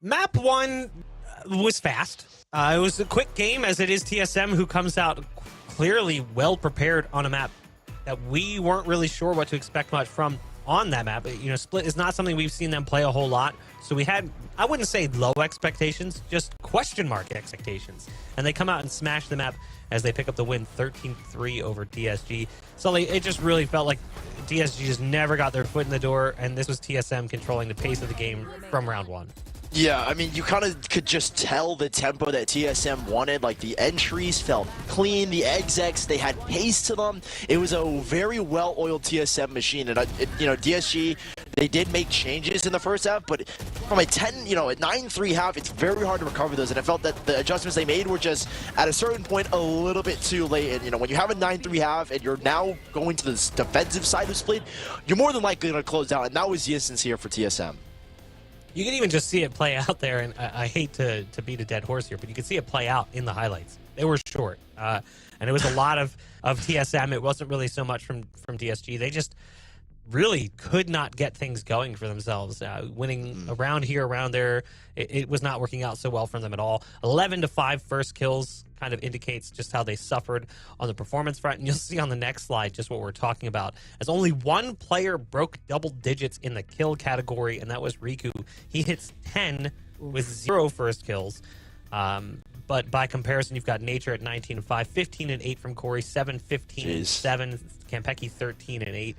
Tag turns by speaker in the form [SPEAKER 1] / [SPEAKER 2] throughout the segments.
[SPEAKER 1] Map 1 was fast. It was a quick game, as it is TSM, who comes out clearly well prepared on a map that we weren't really sure what to expect much from on that map. You know, Split is not something we've seen them play a whole lot. So we had, I wouldn't say low expectations, just question mark expectations. And they come out and smash the map as they pick up the win 13-3 over DSG. Sully, it just really felt like DSG just never got their foot in the door, and this was TSM controlling the pace of the game from round one.
[SPEAKER 2] Yeah, I mean, you kind of could just tell the tempo that TSM wanted. Like, the entries felt clean, the execs, they had pace to them. It was a very well-oiled TSM machine, and you know, DSG, they did make changes in the first half, but from a 9-3 half, it's very hard to recover those, and I felt that the adjustments they made were just, at a certain point, a little bit too late. And, you know, when you have a 9-3 half, and you're now going to the defensive side of Split, you're more than likely going to close down, and that was the instance here for TSM.
[SPEAKER 1] You can even just see it play out there, and I hate to beat a dead horse here, but you can see it play out in the highlights. They were short, and it was a lot of TSM. It wasn't really so much from DSG. They just really could not get things going for themselves. Winning around here, around there, it was not working out so well for them at all. 11-5 first kills kind of indicates just how they suffered on the performance front. And you'll see on the next slide just what we're talking about, as only one player broke double digits in the kill category, and that was Riku. He hits 10 with 0 first kills. But by comparison, you've got Nature at 19-5, 15-8 from Corey, 7-15-7, Kampeki 13-8.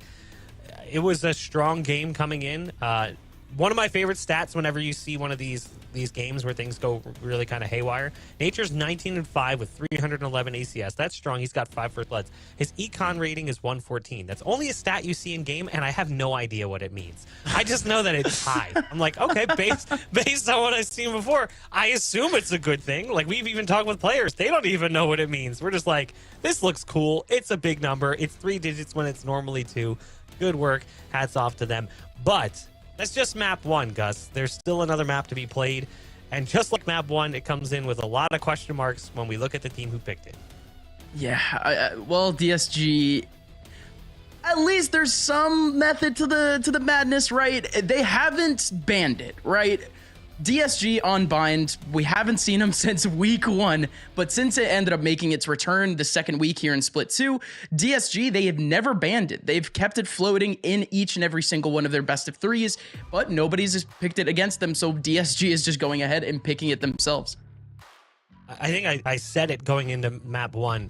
[SPEAKER 1] It was a strong game coming in. One of my favorite stats whenever you see one of these games where things go really kind of haywire. Nature's 19-5 with 311 ACS. That's strong. He's got 5 first bloods. His econ rating is 114. That's only a stat you see in game, and I have no idea what it means. I just know that it's high. I'm like, okay, based on what I've seen before, I assume it's a good thing. Like, we've even talked with players. They don't even know what it means. We're just like, this looks cool. It's a big number. It's 3 digits when it's normally 2. Good work. Hats off to them. But that's just map 1, Gus. There's still another map to be played. And just like map 1, it comes in with a lot of question marks when we look at the team who picked it.
[SPEAKER 3] Yeah, well, DSG, at least there's some method to the madness, right? They haven't banned it, right? DSG on bind, we haven't seen him since week 1, but since it ended up making its return the second week here in Split 2, DSG, they have never banned it. They've kept it floating in each and every single one of their best of 3s, but nobody's just picked it against them, so DSG is just going ahead and picking it themselves.
[SPEAKER 1] I think I said it going into map 1.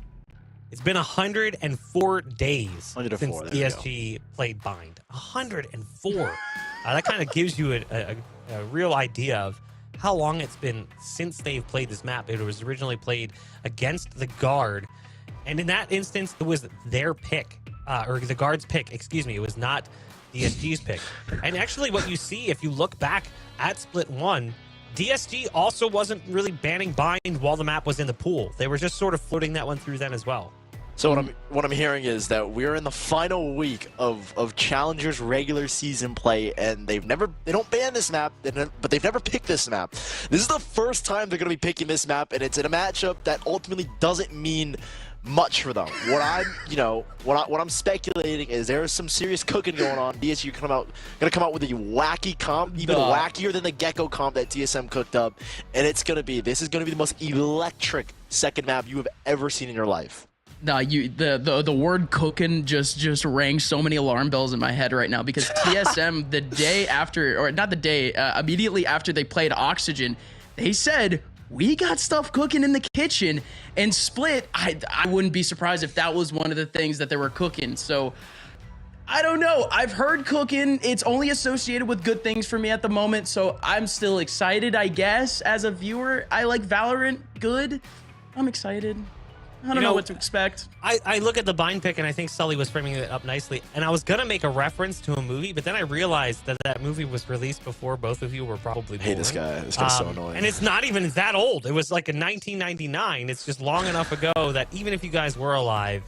[SPEAKER 1] It's been 104 days since DSG played bind. 104. That kind of gives you a real idea of how long it's been since they've played this map. It was originally played against the Guard, and in that instance, it was their pick, or the Guard's pick, excuse me. It was not DSG's pick. And actually, what you see, if you look back at Split 1, DSG also wasn't really banning bind while the map was in the pool. They were just sort of floating that one through then as well.
[SPEAKER 2] So what I'm hearing is that we're in the final week of Challengers regular season play, and they don't ban this map, but they've never picked this map. This is the first time they're going to be picking this map, and it's in a matchup that ultimately doesn't mean much for them. What I'm speculating is there's some serious cooking going on. DSU gonna come out with a wacky comp, even wackier than the Gecko comp that TSM cooked up, and this is gonna be the most electric second map you have ever seen in your life.
[SPEAKER 3] Nah, the word cooking just rang so many alarm bells in my head right now, because TSM the day after, or not the day, immediately after they played Oxygen, they said, we got stuff cooking in the kitchen. And Split, I wouldn't be surprised if that was one of the things that they were cooking. So I don't know. I've heard cooking. It's only associated with good things for me at the moment. So I'm still excited, I guess, as a viewer. I like Valorant. Good. I'm excited. I don't know what to expect.
[SPEAKER 1] I look at the bind pick, and I think Sully was framing it up nicely. And I was going to make a reference to a movie, but then I realized that movie was released before both of you were probably born.
[SPEAKER 2] Hey, this guy's so annoying.
[SPEAKER 1] And it's not even that old. It was like in 1999. It's just long enough ago that even if you guys were alive,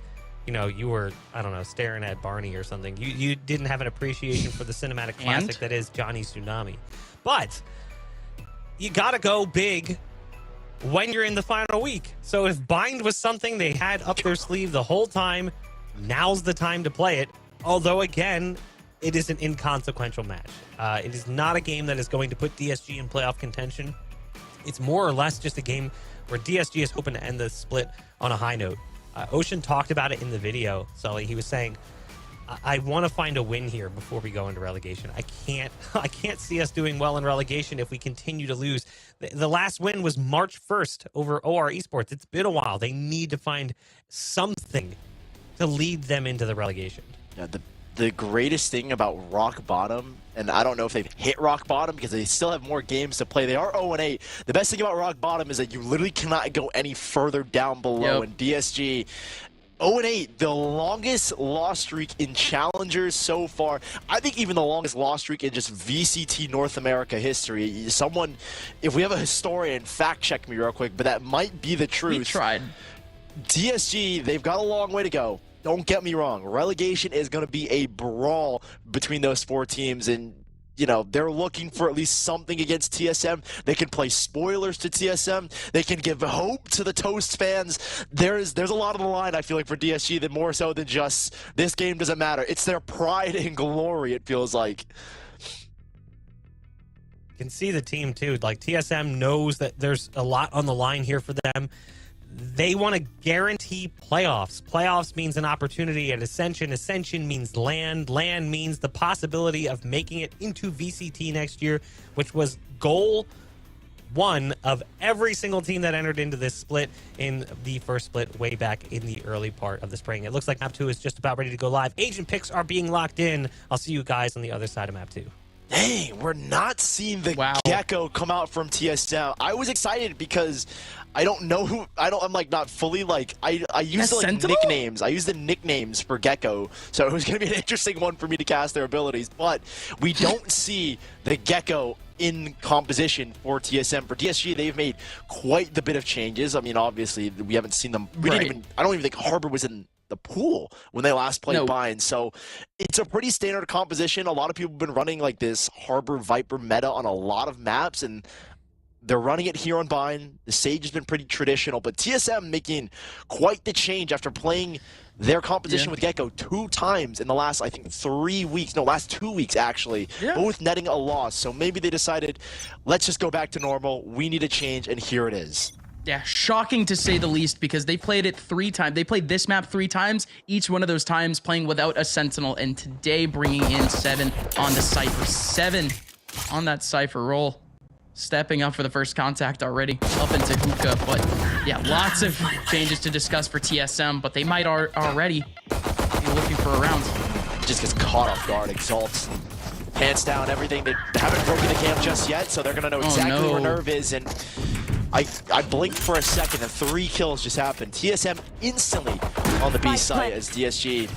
[SPEAKER 1] you know, you were, I don't know, staring at Barney or something. You didn't have an appreciation for the cinematic classic that is Johnny Tsunami. But you got to go big when you're in the final week. So if bind was something they had up their sleeve the whole time, now's the time to play it. Although, again, it is an inconsequential match. It is not a game that is going to put DSG in playoff contention. It's more or less just a game where DSG is hoping to end the split on a high note. Ocean talked about it in the video, Sully. He was saying, I want to find a win here before we go into relegation. I can't see us doing well in relegation if we continue to lose. The last win was March 1st over OR Esports. It's been a while. They need to find something to lead them into the relegation.
[SPEAKER 2] Yeah, the greatest thing about rock bottom, and I don't know if they've hit rock bottom because they still have more games to play. They are 0-8. The best thing about rock bottom is that you literally cannot go any further down below. And DSG 0-8, the longest loss streak in Challengers so far. I think even the longest loss streak in just VCT North America history. Someone, if we have a historian, fact check me real quick, but that might be the truth.
[SPEAKER 3] We tried.
[SPEAKER 2] DSG, they've got a long way to go. Don't get me wrong. Relegation is going to be a brawl between those four teams, and you know, they're looking for at least something against TSM. They can play spoilers to TSM. They can give hope to the Toast fans. There's a lot on the line, I feel like, for DSG, that more so than just this game doesn't matter. It's their pride and glory, it feels like.
[SPEAKER 1] You can see the team, too. Like, TSM knows that there's a lot on the line here for them. They want to guarantee playoffs. Playoffs means an opportunity at Ascension. Ascension means land. Land means the possibility of making it into VCT next year, which was goal one of every single team that entered into this split in the first split way back in the early part of the spring. It looks like map 2 is just about ready to go live. Agent picks are being locked in. I'll see you guys on the other side of map 2.
[SPEAKER 2] Dang, we're not seeing the Gecko come out from TSM. I was excited because I don't know who, I'm like not fully like, I use the like nicknames. I use the nicknames for Gecko. So it was going to be an interesting one for me to cast their abilities. But we don't see the Gecko in composition for TSM. For DSG, they've made quite the bit of changes. I mean, obviously, we haven't seen them. We didn't even, I don't even think Harbor was in the pool when they last played Bind. So it's a pretty standard composition. A lot of people have been running like this Harbor Viper meta on a lot of maps, and they're running it here on Bind. The Sage has been pretty traditional, but TSM making quite the change after playing their composition with Gecko 2 times in the last, I think, 3 weeks. No, last 2 weeks, actually. Both netting a loss. So maybe they decided, let's just go back to normal. We need a change, and here it is.
[SPEAKER 3] Yeah, shocking to say the least, because they played it 3 times. They played this map 3 times, each one of those times playing without a Sentinel, and today bringing in 7 on the Cypher. 7 on that Cypher roll. Stepping up for the first contact already, up into Hookah. But yeah, lots of changes to discuss for TSM, but they might already be looking for a round.
[SPEAKER 2] Just gets caught off guard, exalts. Pants down, everything. They haven't broken the camp just yet, so they're going to know exactly where Nerve is, and I blinked for a second and 3 kills just happened. TSM instantly on the B side as DSG,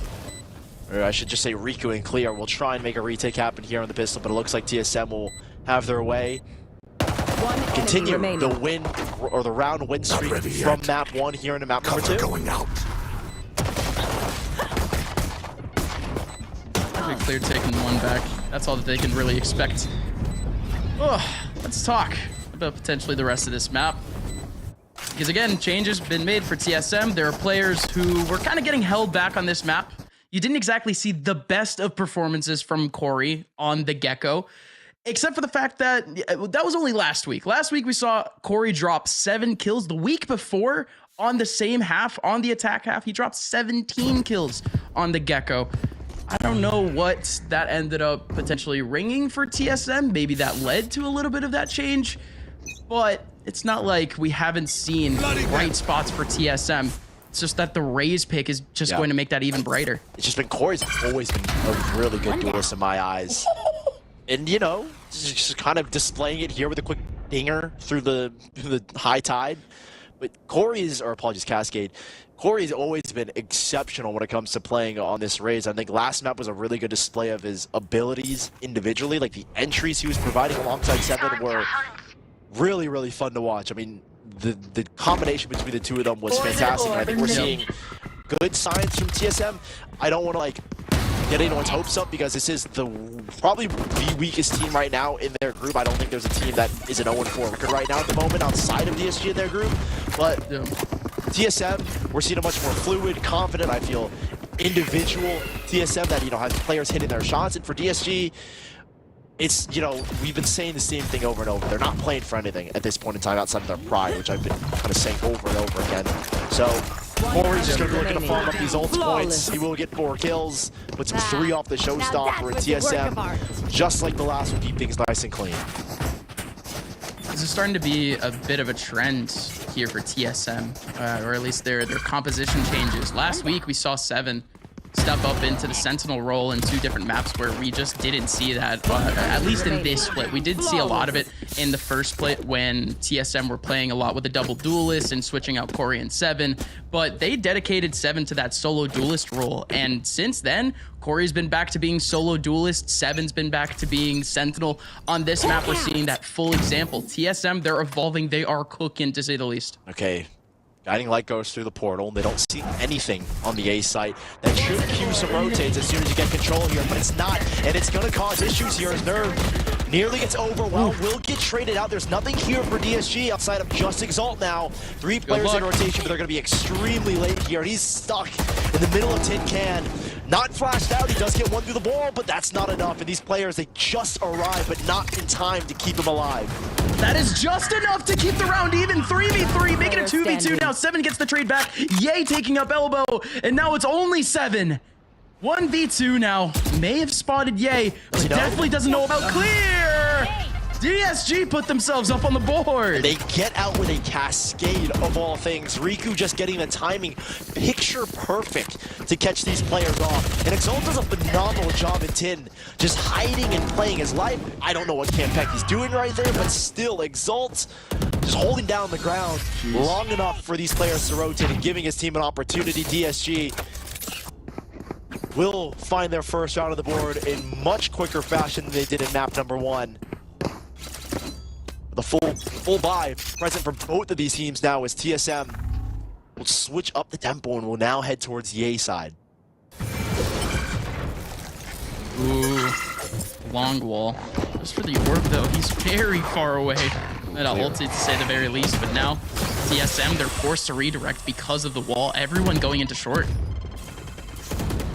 [SPEAKER 2] or I should just say Riku and Clear, will try and make a retake happen here on the pistol, but it looks like TSM will have their way. Continue the win or the round win streak from map 1 here into map number 2.
[SPEAKER 4] Going out.
[SPEAKER 3] Clear taking 1 back. That's all that they can really expect. Let's talk about potentially the rest of this map. Because again, changes been made for TSM. There are players who were kind of getting held back on this map. You didn't exactly see the best of performances from Corey on the Gecko, except for the fact that that was only last week. Last week we saw Corey drop 7 kills. The week before, on the same half, on the attack half, he dropped 17 kills on the Gecko. I don't know what that ended up potentially ringing for TSM. Maybe that led to a little bit of that change, but it's not like we haven't seen bright spots for TSM. It's just that the Raze pick is just going to make that even brighter.
[SPEAKER 2] It's just been, Corey's always been a really good duelist in my eyes. And, you know, just kind of displaying it here with a quick dinger through the high tide. But Corey's, or apologies, Cascade, Corey's always been exceptional when it comes to playing on this Raze. I think last map was a really good display of his abilities individually. Like the entries he was providing alongside 7 were really, really fun to watch. I mean, the combination between the two of them was fantastic. And I think we're seeing good signs from TSM. I don't want to like get anyone's hopes up because this is probably the weakest team right now in their group. I don't think there's a team that is an 0-4 record right now at the moment outside of DSG in their group. But TSM, we're seeing a much more fluid, confident, I feel, individual TSM that, you know, has players hitting their shots, and for DSG, it's, you know, we've been saying the same thing over and over. They're not playing for anything at this point in time outside of their pride, which I've been kind of saying over and over again. So Corey's just going to be looking to farm up these ult points. He will get 4 kills, puts him 3 off the showstopper at TSM, just like the last one, keep things nice and clean.
[SPEAKER 3] This is starting to be a bit of a trend here for TSM, or at least their composition changes. Last week we saw 7 step up into the Sentinel role in 2 different maps where we just didn't see that, at least in this split. We did see a lot of it in the first split when TSM were playing a lot with a double duelist and switching out Corey and 7, but they dedicated 7 to that solo duelist role, and since then, Corey's been back to being solo duelist, 7's been back to being Sentinel. On this map, we're seeing that full example. TSM, they're evolving, they are cooking, to say the least.
[SPEAKER 2] Okay. Guiding Light goes through the portal, and they don't see anything on the A site. That should cue some rotates as soon as you get control here, but it's not, and it's going to cause issues here as Nerve nearly gets overwhelmed, will get traded out. There's nothing here for DSG outside of just Exalt now. 3 players in rotation, but they're going to be extremely late here, and he's stuck in the middle of Tin Can. Not flashed out, he does get 1 through the wall, but that's not enough, and these players, they just arrive, but not in time to keep him alive.
[SPEAKER 3] That is just enough to keep the round even. 3v3, making it 2v2 now. 7 gets the trade back. Yay taking up elbow, and now it's only 7. 1v2 now. May have spotted Yay, but definitely doesn't know about clear. DSG put themselves up on the board.
[SPEAKER 2] They get out with a cascade of all things. Riku just getting the timing picture perfect to catch these players off. And Exalt does a phenomenal job in Tin, just hiding and playing his life. I don't know what Campek is doing right there, but still, Exalt just holding down the ground long enough for these players to rotate and giving his team an opportunity. DSG will find their first round of the board in much quicker fashion than they did in map number 1. The full buy present for both of these teams now is TSM will switch up the tempo and will now head towards the A side.
[SPEAKER 3] Ooh, long wall. Just for the orb though, he's very far away. At ulti to say the very least, but now TSM, they're forced to redirect because of the wall. Everyone going into short.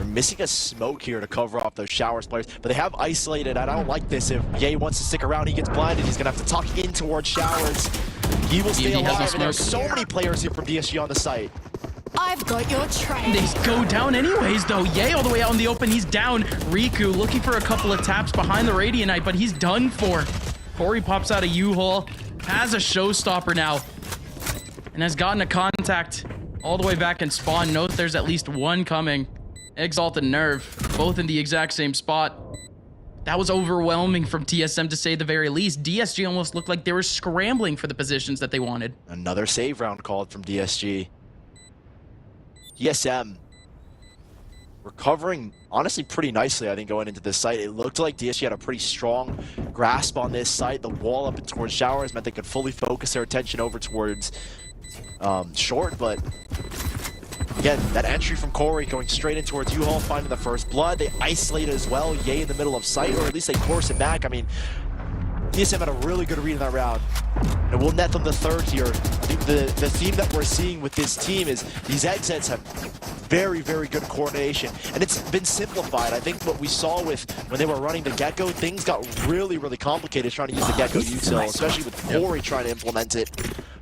[SPEAKER 2] Missing a smoke here to cover off those Showers players, but they have isolated. I don't like this. If Ye wants to stick around, he gets blinded. He's gonna have to tuck in towards Showers. He will stay alive, and there's so many players here from DSG on the site.
[SPEAKER 4] I've got your train.
[SPEAKER 3] They go down anyways, though. Ye all the way out in the open. He's down. Riku looking for a couple of taps behind the Radiant, but he's done for. Corey pops out a U-Haul, has a showstopper now, and has gotten a contact all the way back in spawn. Note there's at least 1 coming. Exalt and Nerve, both in the exact same spot. That was overwhelming from TSM to say the very least. DSG almost looked like they were scrambling for the positions that they wanted.
[SPEAKER 2] Another save round called from DSG. TSM recovering, honestly, pretty nicely, I think, going into this site. It looked like DSG had a pretty strong grasp on this site. The wall up and towards Showers meant they could fully focus their attention over towards short, but again, that entry from Corey going straight in towards U-Haul, finding the first blood. They isolate it as well. Ye in the middle of sight, or at least they course it back. I mean, TSM had a really good read in that round. And we'll net them the 3rd here. I think the theme that we're seeing with this team is these exits have very, very good coordination. And it's been simplified. I think what we saw with when they were running the Gecko, things got really, really complicated trying to use the Gecko util, especially with Corey trying to implement it.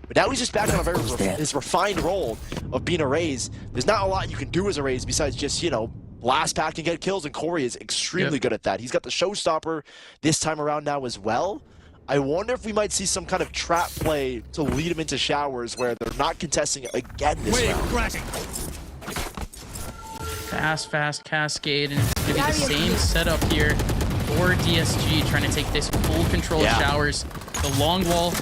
[SPEAKER 2] But now he's just back on a very his refined role of being a Raze. There's not a lot you can do as a Raze besides just, you know, blast pack and get kills, and Corey is extremely good at that. He's got the showstopper this time around now as well. I wonder if we might see some kind of trap play to lead him into Showers where they're not contesting again this round.
[SPEAKER 3] Fast cascade, and it's going to be the same setup here for DSG, trying to take this full control of Showers. The long wall,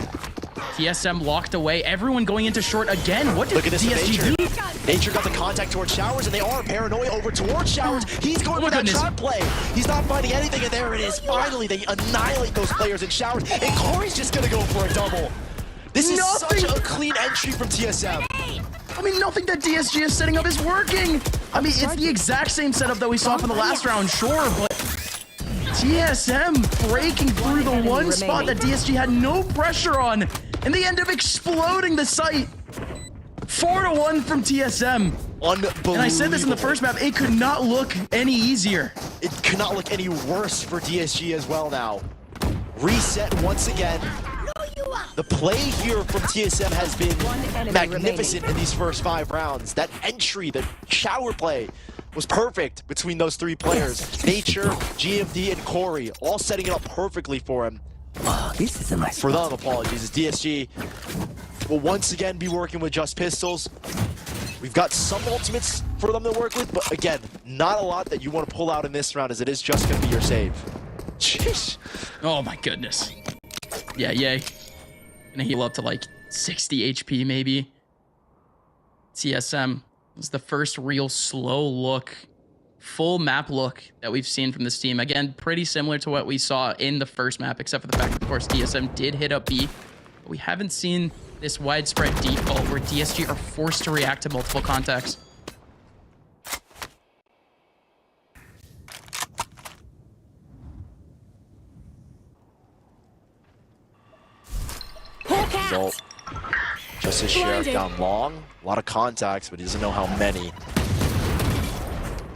[SPEAKER 3] TSM locked away. Everyone going into short again. What did DSG do?
[SPEAKER 2] Nature got the contact towards Showers, and they are paranoia over towards Showers. He's going for that trap play. He's not finding anything, and there it is. Finally, they annihilate those players in Showers, and Corey's just going to go for a double. This is such a clean entry from TSM.
[SPEAKER 3] I mean, nothing that DSG is setting up is working. I mean, it's the exact same setup that we saw from the last round, sure, but TSM breaking through the one spot that DSG had no pressure on, and they end up exploding the site. 4-1 from TSM.
[SPEAKER 2] Unbelievable.
[SPEAKER 3] And I said this in the first map, it could not look any easier.
[SPEAKER 2] It could not look any worse for DSG as well now. Reset once again. The play here from TSM has been magnificent in these first 5 rounds. That entry, the shower play, was perfect between those 3 players. Nature, GMD, and Corey, all setting it up perfectly for him.
[SPEAKER 5] Oh, this is a nice
[SPEAKER 2] For them, apologies, as DSG will once again be working with just pistols. We've got some ultimates for them to work with, but again, not a lot that you want to pull out in this round, as it is just going to be your save. Jeez.
[SPEAKER 3] Oh my goodness. Yeah, yay. Gonna heal up to like 60 HP maybe. TSM was the first real slow look, full map look that we've seen from this team. Again, pretty similar to what we saw in the first map, except for the fact that, of course, TSM did hit up B. But we haven't seen this widespread default where DSG are forced to react to multiple contacts.
[SPEAKER 2] Result. Just his sheriff down long. A lot of contacts, but he doesn't know how many.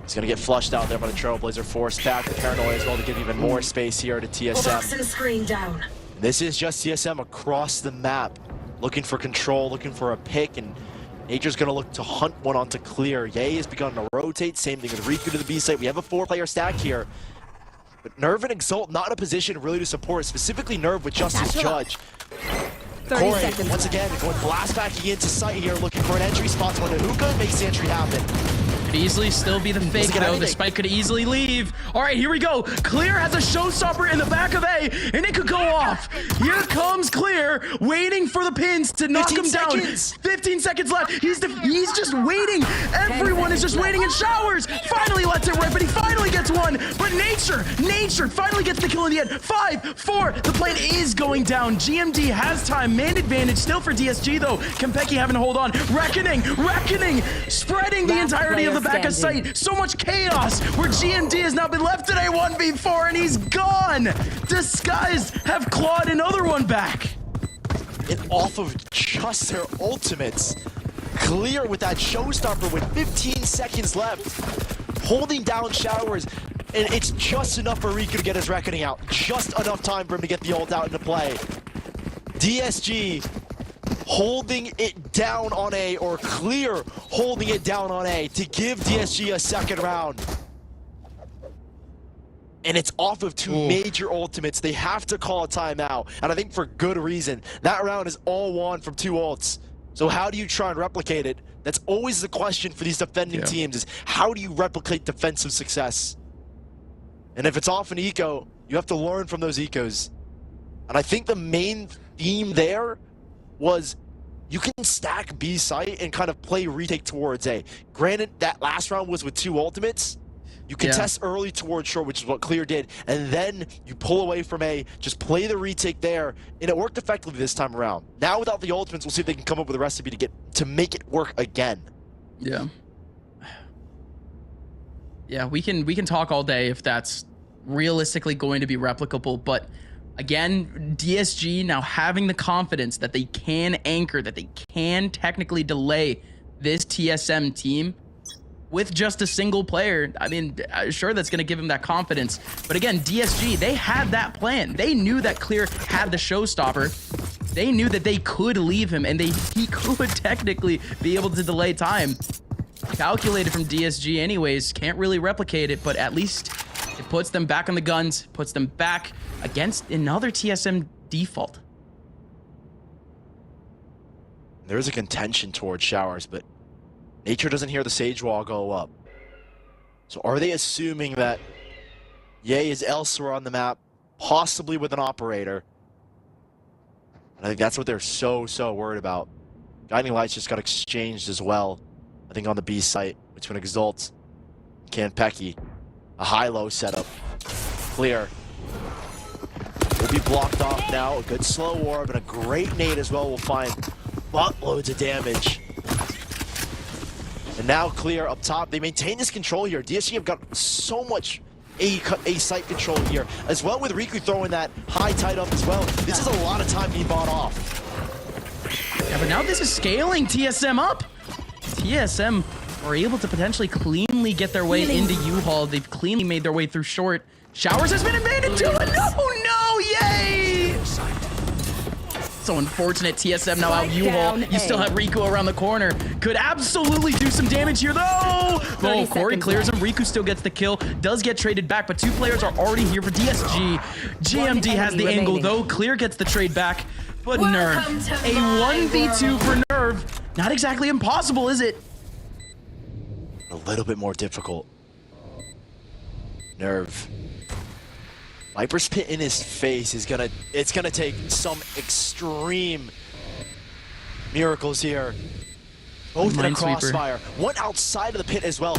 [SPEAKER 2] He's going to get flushed out there by the Trailblazer. Force back the Paranoia as well to give even more space here to TSM.
[SPEAKER 6] Screen down.
[SPEAKER 2] This is just TSM across the map. Looking for control, looking for a pick, and Nature's going to look to hunt one onto clear. Ye has begun to rotate. Same thing with Riku to the B site. We have a 4-player stack here. But Nerve and Exalt not in a position really to support, specifically Nerve with just his judge. Corey, once again, going blast backing into sight here, looking for an entry spot to Hookah, makes the entry happen.
[SPEAKER 3] Could easily still be the fake, though. The spike could easily leave. All right, here we go. Clear has a showstopper in the back of A, and it could go off. Here comes Clear, waiting for the pins to knock him down. 15 seconds left. He's just waiting. Everyone is just waiting in showers. Finally lets it rip, but he finally gets one. But Nature finally gets the kill in the end. 5, 4, the plane is going down. GMD has time, man advantage still for DSG, though. Kempeki having to hold on. Reckoning, spreading the entirety of the back of sight. So much chaos where GMD has now been left in a 1v4 and he's gone. Disguised have clawed another one back.
[SPEAKER 2] And off of just their ultimates. Clear with that showstopper with 15 seconds left. Holding down showers. And it's just enough for Riku to get his reckoning out. Just enough time for him to get the ult out into play. DSG holding it down on A, or Clear holding it down on A to give DSG a second round. And it's off of 2 major ultimates. They have to call a timeout, and I think for good reason. That round is all won from 2 ults. So how do you try and replicate it? That's always the question for these defending teams, is how do you replicate defensive success? And if it's off an eco, you have to learn from those ecos. And I think the main theme there was you can stack B site and kind of play retake towards A. Granted, that last round was with 2 ultimates. You can test early towards short, which is what Clear did, and then you pull away from A, just play the retake there, and it worked effectively this time around. Now without the ultimates, we'll see if they can come up with a recipe to make it work again.
[SPEAKER 3] Yeah. Yeah, we can talk all day if that's realistically going to be replicable, but again, DSG now having the confidence that they can anchor, that they can technically delay this TSM team with just a single player. I mean, sure, that's going to give him that confidence. But again, DSG, they had that plan. They knew that Clear had the showstopper. They knew that they could leave him, and he could technically be able to delay time. Calculated from DSG anyways, can't really replicate it, but at least it puts them back on the guns, puts them back against another TSM default.
[SPEAKER 2] There is a contention towards showers, but Nature doesn't hear the Sage Wall go up. So are they assuming that Ye is elsewhere on the map, possibly with an operator? And I think that's what they're so worried about. Guiding Lights just got exchanged as well, I think on the B site, between Exalt and Kempeki. A high-low setup. Clear. Will be blocked off now. A good slow orb and a great nade as well will find buttloads of damage. And now Clear up top. They maintain this control here. DSG have got so much A site control here, as well with Riku throwing that high tide up as well. This is a lot of time being bought off.
[SPEAKER 3] Yeah, but now this is scaling TSM up. TSM are able to potentially cleanly get their way into U-Haul. They've cleanly made their way through short. Showers has been invaded too, and no, yay! So unfortunate, TSM now out U-Haul. You still have Riku around the corner. Could absolutely do some damage here though. Oh, Corey clears him. Riku still gets the kill. Does get traded back, but 2 players are already here for DSG. GMD has the angle though. Clear gets the trade back, but Nerve. A 1v2 for Nerve. Not exactly impossible, is it?
[SPEAKER 2] A little bit more difficult. Nerve. Viper's Pit in his face is it's gonna take some extreme miracles here. Both in a crossfire. One outside of the pit as well.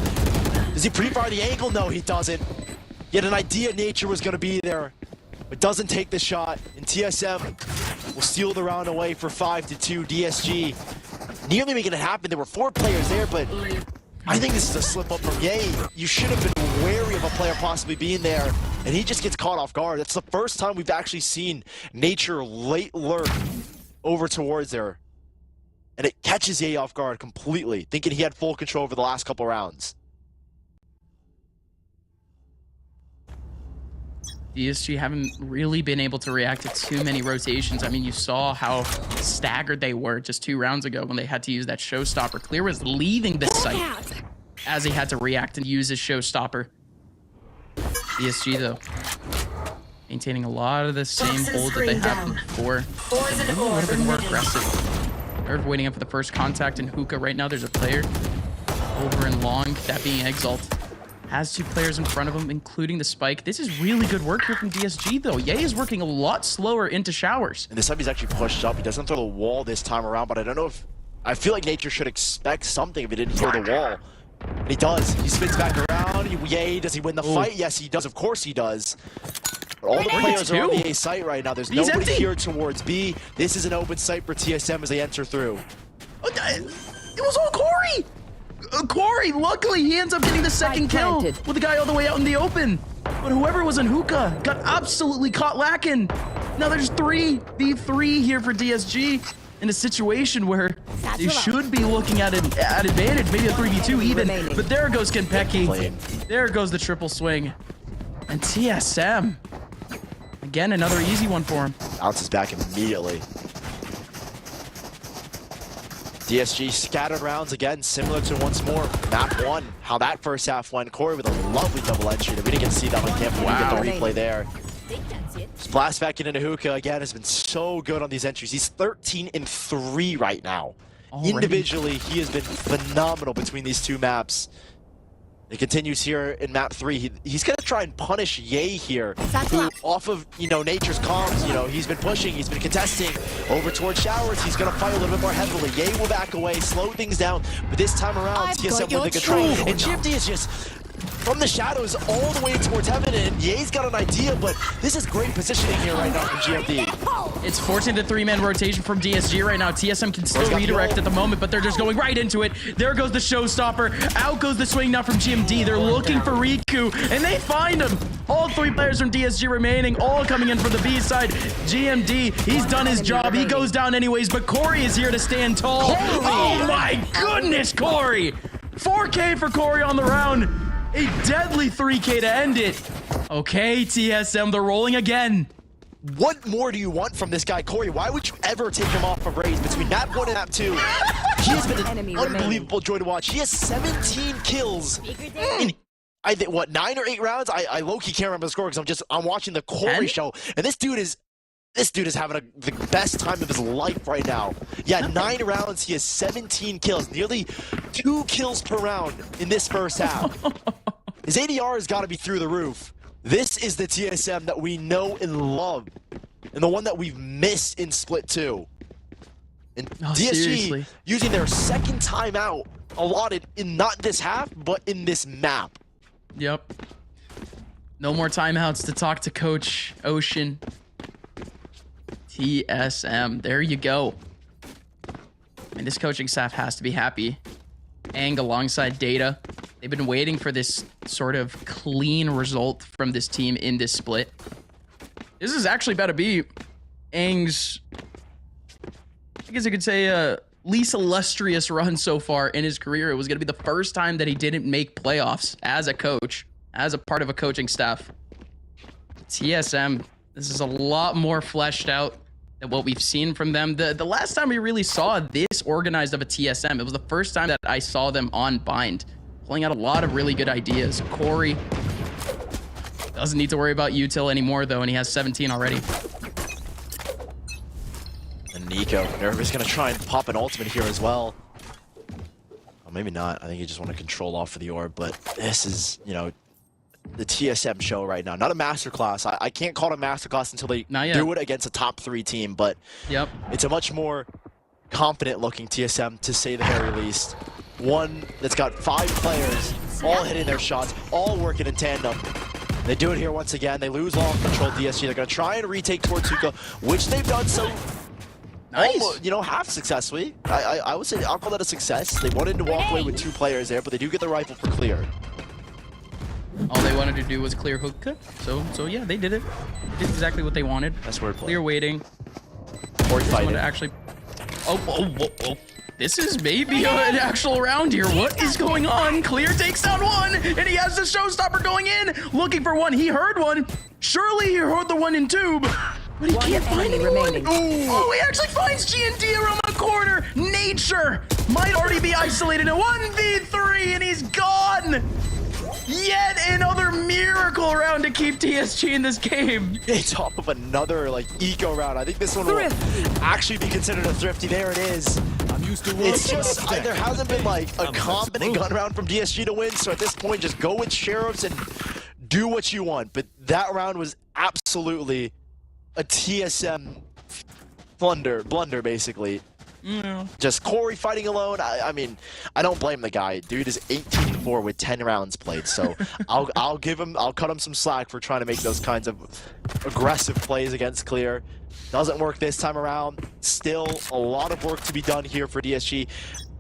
[SPEAKER 2] Does he pre-fire the angle? No, he doesn't. He had an idea Nature was gonna be there, but doesn't take the shot. And TSM will steal the round away for 5-2. DSG nearly making it happen. There were 4 players there, but I think this is a slip up from Ye. You should have been wary of a player possibly being there, and he just gets caught off guard. That's the first time we've actually seen Nature late lurk over towards there. And it catches Ye off guard completely, thinking he had full control over the last couple rounds.
[SPEAKER 3] DSG haven't really been able to react to too many rotations. I mean, you saw how staggered they were just 2 rounds ago when they had to use that showstopper. Clear was leaving the site as he had to react and use his showstopper. DSG, though, maintaining a lot of the same hold that they had before. Maybe a little bit more aggressive. Nerve waiting up for the first contact in Hookah right now. There's a player over in Long, that being Exalt. Has 2 players in front of him, including the spike. This is really good work here from DSG, though. Ye is working a lot slower into showers.
[SPEAKER 2] And this time he's actually pushed up. He doesn't throw the wall this time around, but I don't know if... I feel like Nature should expect something if he didn't throw the wall. And he does. He spins back around. Ye, does he win the fight? Yes, he does. Of course he does. But all the players are on the A site right now. There's nobody here towards B. This is an open site for TSM as they enter through.
[SPEAKER 3] It was all Corey! Corey, luckily, he ends up getting the second kill with the guy all the way out in the open. But whoever was in Hookah got absolutely caught lacking. Now there's 3v3 here for DSG in a situation where they should be looking at advantage, maybe a 3v2 even. But there goes Kenpeki. There goes the triple swing. And TSM, again, another easy one for him.
[SPEAKER 2] Bounces back immediately. DSG scattered rounds again, similar to once more. Map 1, how that first half went. Corey with a lovely double entry that we didn't get to see that on camera. We get the replay there. Splash back into Hookah again has been so good on these entries. He's 13-3 right now. Already. Individually, he has been phenomenal between these 2 maps. It continues here in map 3. He's gonna try and punish Ye here, who off of Nature's comms. He's been pushing, he's been contesting over towards showers. He's gonna fight a little bit more heavily. Ye will back away, slow things down, but this time around, TSM with the control. And GMD is just from the shadows all the way towards heaven, and Ye's got an idea, but this is great positioning here right now from GMD.
[SPEAKER 3] It's forcing the 3-man rotation from DSG right now. TSM can still redirect at the moment, but they're just going right into it. There goes the showstopper. Out goes the swing now from GMD. They're looking for Riku, and they find him. All 3 players from DSG remaining, all coming in from the B side. GMD, he's done his job. He goes down anyways, but Corey is here to stand tall. Oh my goodness, Corey! 4K for Corey on the round. A deadly 3K to end it. Okay, TSM, they're rolling again.
[SPEAKER 2] What more do you want from this guy, Corey? Why would you ever take him off of Raze between map 1 and map 2? He has been an unbelievable joy to watch. He has 17 kills in, I think, what, 9 or 8 rounds? I low-key can't remember the score because I'm watching the Corey show, and this dude is having the best time of his life right now. Yeah, 9 rounds, he has 17 kills, nearly 2 kills per round in this first half. His ADR has got to be through the roof. This is the TSM that we know and love, and the one that we've missed in Split 2. And DSG
[SPEAKER 3] seriously?
[SPEAKER 2] Using their second timeout allotted in not this half, but in this map.
[SPEAKER 3] Yep. No more timeouts to talk to Coach Ocean. TSM, there you go. And this coaching staff has to be happy. Ang alongside Data. They've been waiting for this sort of clean result from this team in this split. This is actually about to be Ang's, I guess you could say, least illustrious run so far in his career. It was going to be the first time that he didn't make playoffs as a coach, as a part of a coaching staff. TSM, this is a lot more fleshed out than what we've seen from them. The last time we really saw this organized of a TSM, it was the first time that I saw them on Bind, pulling out a lot of really good ideas. Corey doesn't need to worry about util anymore, though, and he has 17 already.
[SPEAKER 2] And Nico, Nerva's going to try and pop an ultimate here as well. Well, maybe not. I think you just want to control off for the orb, but this is, you know, the TSM show right now. Not a masterclass. I can't call it a masterclass until they do it against a top 3 team, but it's a much more confident-looking TSM, to say the very least. One that's got 5 players, all hitting their shots, all working in tandem. They do it here once again. They lose long control DSG. They're going to try and retake towards Suka, which they've done so almost, you know, half successfully. I would say I'll call that a success. They wanted to walk away with 2 players there, but they do get the rifle for clear.
[SPEAKER 3] All they wanted to do was clear hookah. So yeah, they did it. Did exactly what they wanted.
[SPEAKER 2] That's wordplay.
[SPEAKER 3] Clear waiting.
[SPEAKER 2] Or fighting.
[SPEAKER 3] Actually. Oh. This is maybe an actual round here. What is going on? Clear takes down 1, and he has the showstopper going in, looking for 1. He heard 1. Surely he heard the 1 in tube, but he can't find anyone. Oh, he actually finds GND around the corner. Nature might already be isolated in 1v3, and he's gone. Yet another miracle round to keep TSG in this game.
[SPEAKER 2] It's off of another like eco round. I think this one will actually be considered a thrifty. There it is. I'm used to it's just there hasn't been like a confident gun round from DSG to win. So at this point, just go with sheriffs and do what you want. But that round was absolutely a TSM blunder basically. Just Corey fighting alone. I mean, I don't blame the guy. Dude is 18-4 with 10 rounds played. So I'll cut him some slack for trying to make those kinds of aggressive plays against Clear. Doesn't work this time around. Still a lot of work to be done here for DSG.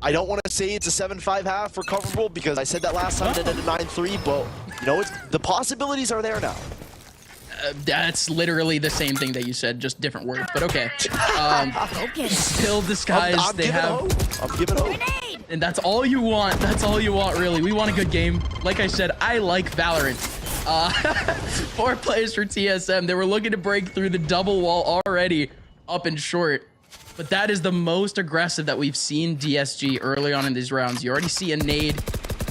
[SPEAKER 2] I don't want to say it's a 7-5 half recoverable because I said that last time it ended 9-3, but you know, the possibilities are there now.
[SPEAKER 3] That's literally the same thing that you said, just different words, but okay. Still disguised.
[SPEAKER 2] I'm giving hope.
[SPEAKER 3] And that's all you want. That's all you want, really. We want a good game. Like I said, I like Valorant. 4 players for TSM. They were looking to break through the double wall already up and short. But that is the most aggressive that we've seen DSG early on in these rounds. You already see a nade.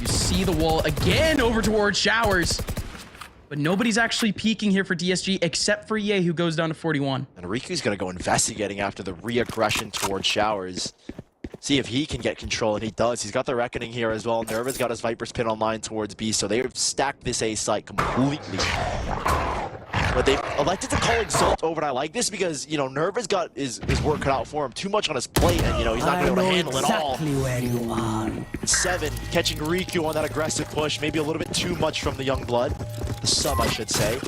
[SPEAKER 3] You see the wall again over towards Showers. But nobody's actually peeking here for DSG except for Ye, who goes down to 41.
[SPEAKER 2] And Riku's going to go investigating after the re-aggression towards Showers. See if he can get control, and he does. He's got the Reckoning here as well. Nerva's got his Viper's pin online towards B, so they've stacked this A site completely. But they've elected to call Exalt over, and I like this because, you know, Nerva's got his work cut out for him. Too much on his plate, and, you know, he's not going to be able to handle it all.
[SPEAKER 5] Where you are.
[SPEAKER 2] 7, catching Riku on that aggressive push. Maybe a little bit too much from the young blood. The sub, I should say.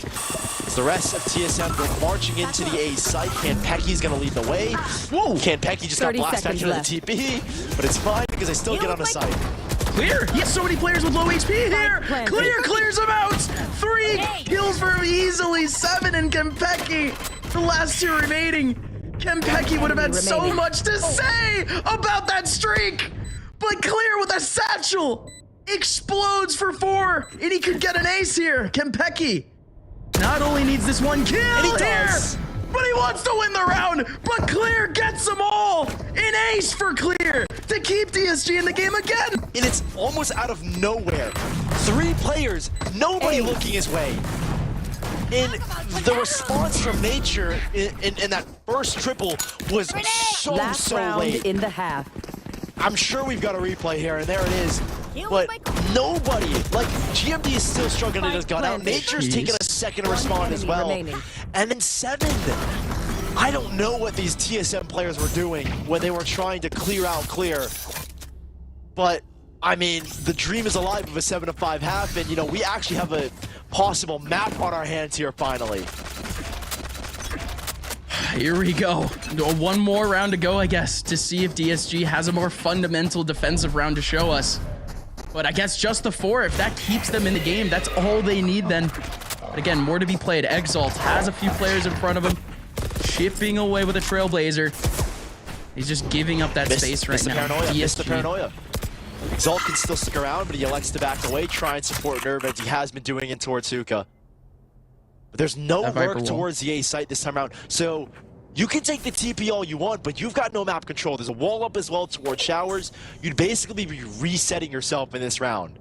[SPEAKER 2] As the rest of TSM go marching into the A site. Kanpeki's going to lead the way. Whoa! Kanpeki just got blasted into the TP, but it's fine because they still get on the site.
[SPEAKER 3] Clear! He has so many players with low HP here! Clear clears him out! 3 kills for him easily! 7 and Kanpeki! The last 2 remaining! Kanpeki would have had so much to say about that streak! But Clear with a satchel explodes for 4, and he could get an ace here! Kanpeki not only needs this 1 kill
[SPEAKER 2] and he
[SPEAKER 3] here,
[SPEAKER 2] does.
[SPEAKER 3] but he wants to win the round, but Clear gets them all! An ace for Clear to keep DSG in the game again!
[SPEAKER 2] And it's almost out of nowhere. 3 players, nobody looking his way. And the response from Nature in that first triple was so late.
[SPEAKER 5] In the half.
[SPEAKER 2] I'm sure we've got a replay here, and there it is. But nobody, like, GMD is still struggling to get his gun out. Nature's taking a second to respond as well. And then 7. I don't know what these TSM players were doing when they were trying to clear out Clear. But, I mean, the dream is alive of a 7-5 half, and, you know, we actually have a possible map on our hands here finally.
[SPEAKER 3] Here we go. 1 more round to go, I guess, to see if DSG has a more fundamental defensive round to show us. But I guess just the 4, if that keeps them in the game, that's all they need then. But again, more to be played. Exalt has a few players in front of him, chipping away with a Trailblazer. He's just giving up that space right now.
[SPEAKER 2] Missed the paranoia. Exalt can still stick around, but he elects to back away, try and support Nerve as he has been doing it towards Hookah. But there's no work towards the A site this time around. So you can take the TP all you want, but you've got no map control. There's a wall up as well towards Showers. You'd basically be resetting yourself in this round.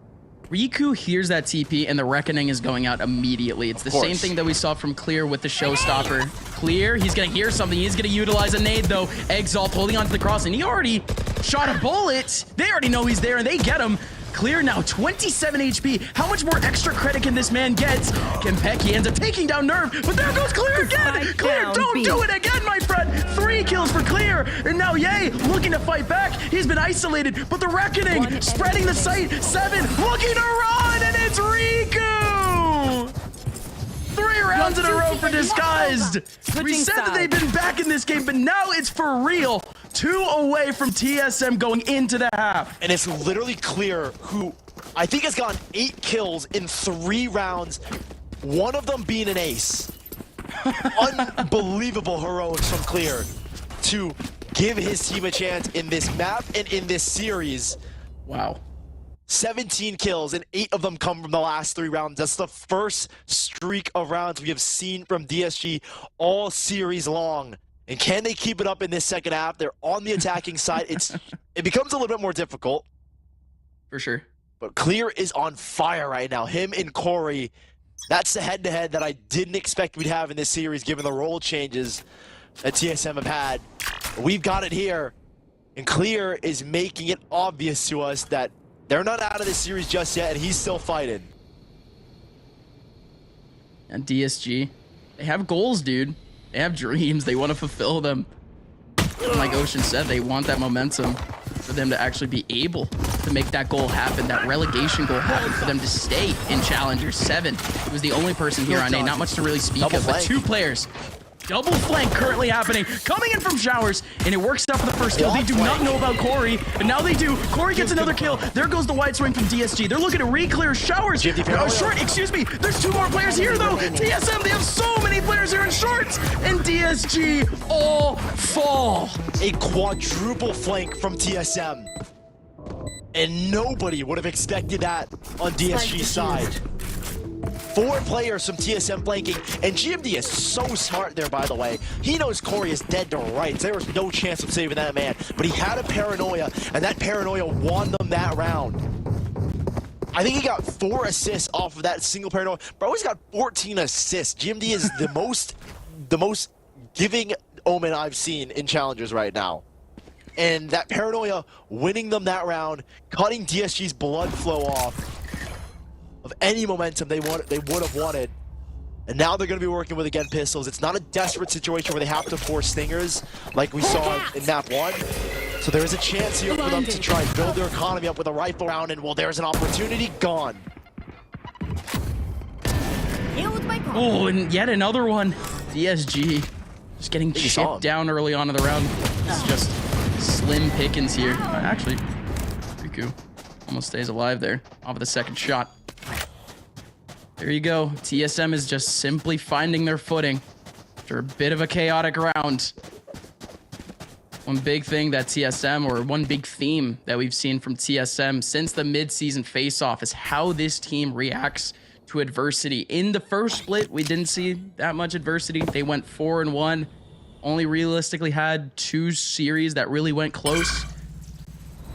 [SPEAKER 3] Riku hears that TP and the Reckoning is going out immediately. It's the same thing that we saw from Clear with the Showstopper. Clear, he's gonna hear something. He's gonna utilize a nade though. Exalt holding onto the cross and he already shot a bullet. They already know he's there and they get him. Clear now, 27 HP. How much more extra credit can this man get? Kenpeki ends up taking down Nerve, but there goes Clear again! Clear, don't do it again, my friend! 3 kills for Clear, and now Ye looking to fight back. He's been isolated, but the Reckoning spreading the site. 7 looking to run, and it's Riku! 3 rounds in a row for Disguised. We said that they've been back in this game, but now it's for real. 2 away from TSM going into the half.
[SPEAKER 2] And it's literally Clear, who I think has gotten 8 kills in 3 rounds, one of them being an ace. Unbelievable heroics from Clear to give his team a chance in this map and in this series.
[SPEAKER 3] Wow.
[SPEAKER 2] 17 kills, and 8 of them come from the last 3 rounds. That's the first streak of rounds we have seen from DSG all series long. And can they keep it up in this second half? They're on the attacking side. It becomes a little bit more difficult.
[SPEAKER 3] For sure.
[SPEAKER 2] But Clear is on fire right now. Him and Corey, that's the head-to-head that I didn't expect we'd have in this series, given the role changes that TSM have had. We've got it here, and Clear is making it obvious to us that they're not out of this series just yet, and he's still fighting.
[SPEAKER 3] And DSG, they have goals, dude. They have dreams. They want to fulfill them. And like Ocean said, they want that momentum for them to actually be able to make that goal happen, that relegation goal happen, for them to stay in Challenger 7. He was the only person here on A, not much to really speak of, but 2 players. Double flank currently happening, coming in from Showers, and it works out for the first kill. They do not know about Corey, but now they do. Corey gets another kill. There goes the wide swing from DSG. They're looking to re-clear Showers. Short, excuse me. There's 2 more players here, though. TSM, they have so many players here in shorts, and DSG all fall.
[SPEAKER 2] A quadruple flank from TSM. And nobody would have expected that on DSG's side. 4 players from TSM flanking, and GMD is so smart there, by the way. He knows Corey is dead to rights. There was no chance of saving that man, but he had a paranoia, and that paranoia won them that round. I think he got 4 assists off of that single paranoia. Bro, he's got 14 assists. GMD is the most giving omen I've seen in challengers right now. And that paranoia winning them that round, cutting DSG's blood flow off of any momentum they would have wanted. And now they're going to be working with, again, pistols. It's not a desperate situation where they have to force stingers like we saw in map 1. So there is a chance here for them to try and build their economy up with a rifle round, and well, there's an opportunity gone.
[SPEAKER 3] Oh, and yet another one. DSG just getting chipped down early on in the round. It's just slim pickings here. Actually, Riku almost stays alive there off of the second shot. There you go. TSM is just simply finding their footing after a bit of a chaotic round. One big thing that TSM, or one big theme that we've seen from TSM since the mid-season face-off, is how this team reacts to adversity. In the first split, we didn't see that much adversity. They went 4-1, only realistically had 2 series that really went close.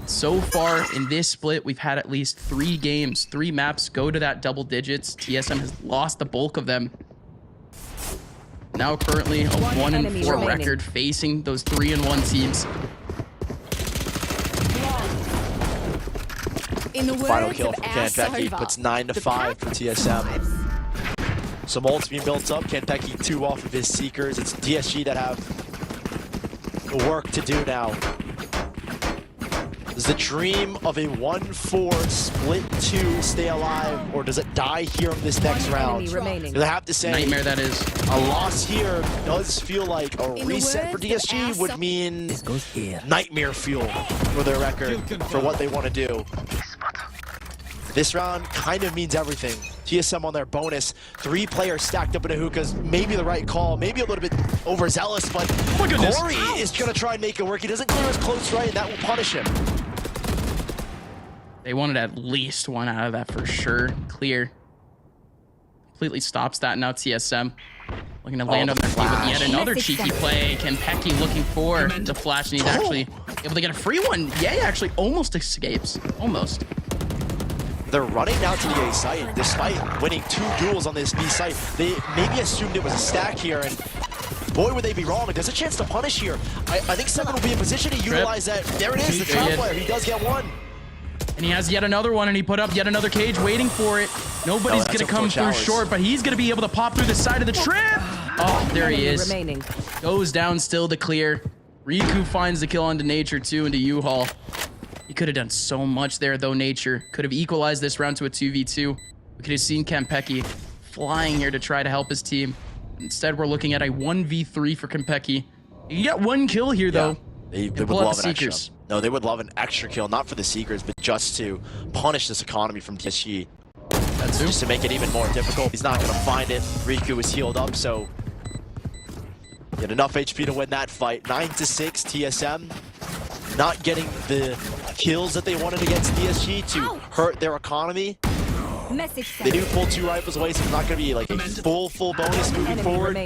[SPEAKER 3] So far in this split, we've had at least 3 games, 3 maps go to that double digits. TSM has lost the bulk of them. Now currently a 1-4 record facing those 3-1 teams.
[SPEAKER 4] In the
[SPEAKER 2] Final kill from Kenpeki puts 9-5 for TSM. Some ults being built up. Kenpeki 2 off of his Seekers. It's DSG that have work to do now. Does the dream of a 1-4 split 2 stay alive, or does it die here in this next round? Because I have to say,
[SPEAKER 3] Nightmare that is.
[SPEAKER 2] A loss here does feel like a reset for DSG would mean nightmare fuel for their record, for what they want to do. This round kind of means everything. TSM on their bonus. 3 players stacked up in a hookahs. Maybe the right call, maybe a little bit overzealous, but Corey is going to try and make it work. He doesn't clear his close right, and that will punish him.
[SPEAKER 3] They wanted at least one out of that for sure. Clear. Completely stops that now. TSM looking to land on their feet with yet another cheeky play. Kenpecky looking for the flash, and he's actually able to get a free one. Yay actually almost escapes. Almost.
[SPEAKER 2] They're running now to the A site, despite winning 2 duels on this B site. They maybe assumed it was a stack here, and boy, would they be wrong. There's a chance to punish here. I think 7 will be in position to utilize that. There it is, the trap player. He does get one.
[SPEAKER 3] And he has yet another one, and he put up yet another cage waiting for it. Nobody's going to come through short, but he's going to be able to pop through the side of the trip. Oh, there he is. Goes down still to clear. Riku finds the kill onto Nature, too, into U-Haul. He could have done so much there, though, Nature. Could have equalized this round to a 2v2. We could have seen Kenpecky flying here to try to help his team. Instead, we're looking at a 1v3 for Kenpecky. You get 1 kill here, though.
[SPEAKER 2] They would love an extra. No, they would love an extra kill, not for the Seekers, but just to punish this economy from TSG. That's just to make it even more difficult. He's not going to find it. Riku is healed up, so he had enough HP to win that fight. 9-6, TSM not getting the kills that they wanted against TSG to hurt their economy. They do pull 2 rifles away, so it's not going to be like a full bonus moving forward.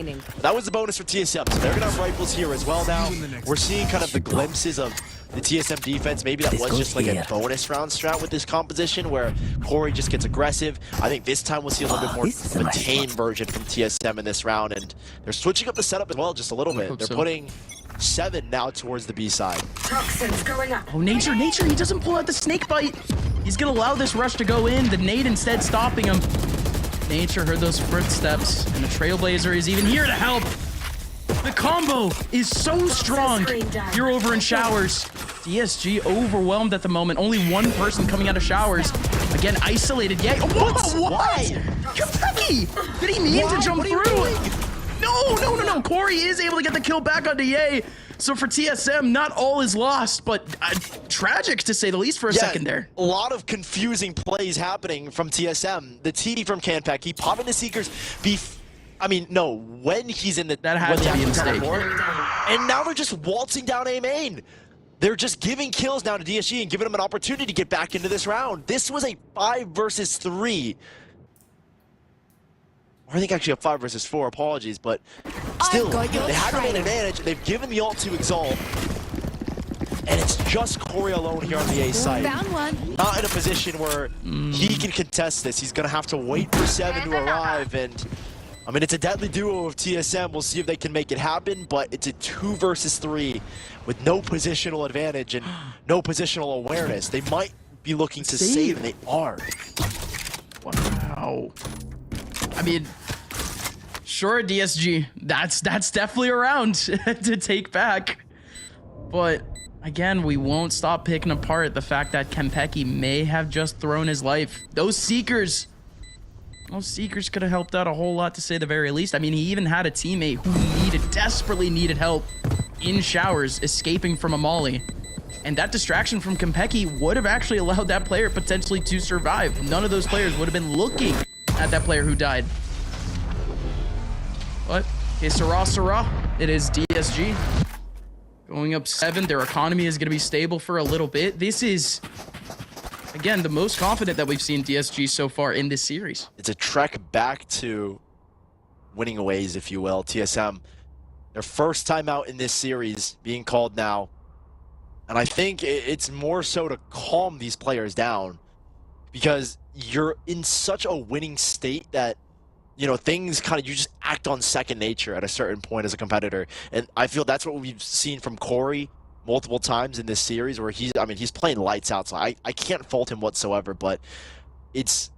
[SPEAKER 2] That was the bonus for TSM, so they're going to have rifles here as well now. We're seeing kind of the glimpses of the TSM defense. Maybe that was just like a bonus round strat with this composition where Corey just gets aggressive. I think this time we'll see a little bit more of a tame version from TSM in this round, and they're switching up the setup as well just a little bit. They're putting 7 now towards the B side.
[SPEAKER 3] Oh, Nature, he doesn't pull out the snake bite. He's gonna allow this rush to go in. The nade instead stopping him. Nature heard those footsteps, and the Trailblazer is even here to help. The combo is so strong. You're over in Showers. DSG overwhelmed at the moment. Only 1 person coming out of Showers. Again, isolated. Yeah. Whoa, what? Kenpecky! Did he mean to jump through? No. Corey is able to get the kill back onto Ye. So for TSM, not all is lost, but tragic to say the least for a second there.
[SPEAKER 2] A lot of confusing plays happening from TSM. The TD from Kenpecky, popping the Seekers, when he's in the...
[SPEAKER 3] That had to be a mistake.
[SPEAKER 2] And now they're just waltzing down A main. They're just giving kills now to DSG and giving them an opportunity to get back into this round. This was a 5 versus 3. Or I think actually a 5 versus 4, apologies, but still, they had to make an advantage. They've given the ult to Exalt, and it's just Corey alone here on the A side. Not in a position where he can contest this. He's going to have to wait for 7 to arrive, and I mean, it's a deadly duo of TSM. We'll see if they can make it happen, but it's a 2 versus 3 with no positional advantage and no positional awareness. They might be looking to save, and they are.
[SPEAKER 3] Wow. I mean, sure, DSG, that's definitely around to take back. But again, we won't stop picking apart the fact that Kenpecky may have just thrown his life. Those Seekers could have helped out a whole lot, to say the very least. I mean, he even had a teammate who desperately needed help in Showers, escaping from a molly. And that distraction from Kenpecky would have actually allowed that player potentially to survive. None of those players would have been looking at that player who died. But, okay, Sarah, it is DSG. Going up 7, their economy is going to be stable for a little bit. This is, again, the most confident that we've seen DSG so far in this series.
[SPEAKER 2] It's a trek back to winning ways, if you will. TSM, their first time out in this series being called now. And I think it's more so to calm these players down, because you're in such a winning state that, you know, things kind of, you just act on second nature at a certain point as a competitor. And I feel that's what we've seen from Corey multiple times in this series, where he's playing lights out, so I can't fault him whatsoever, but it's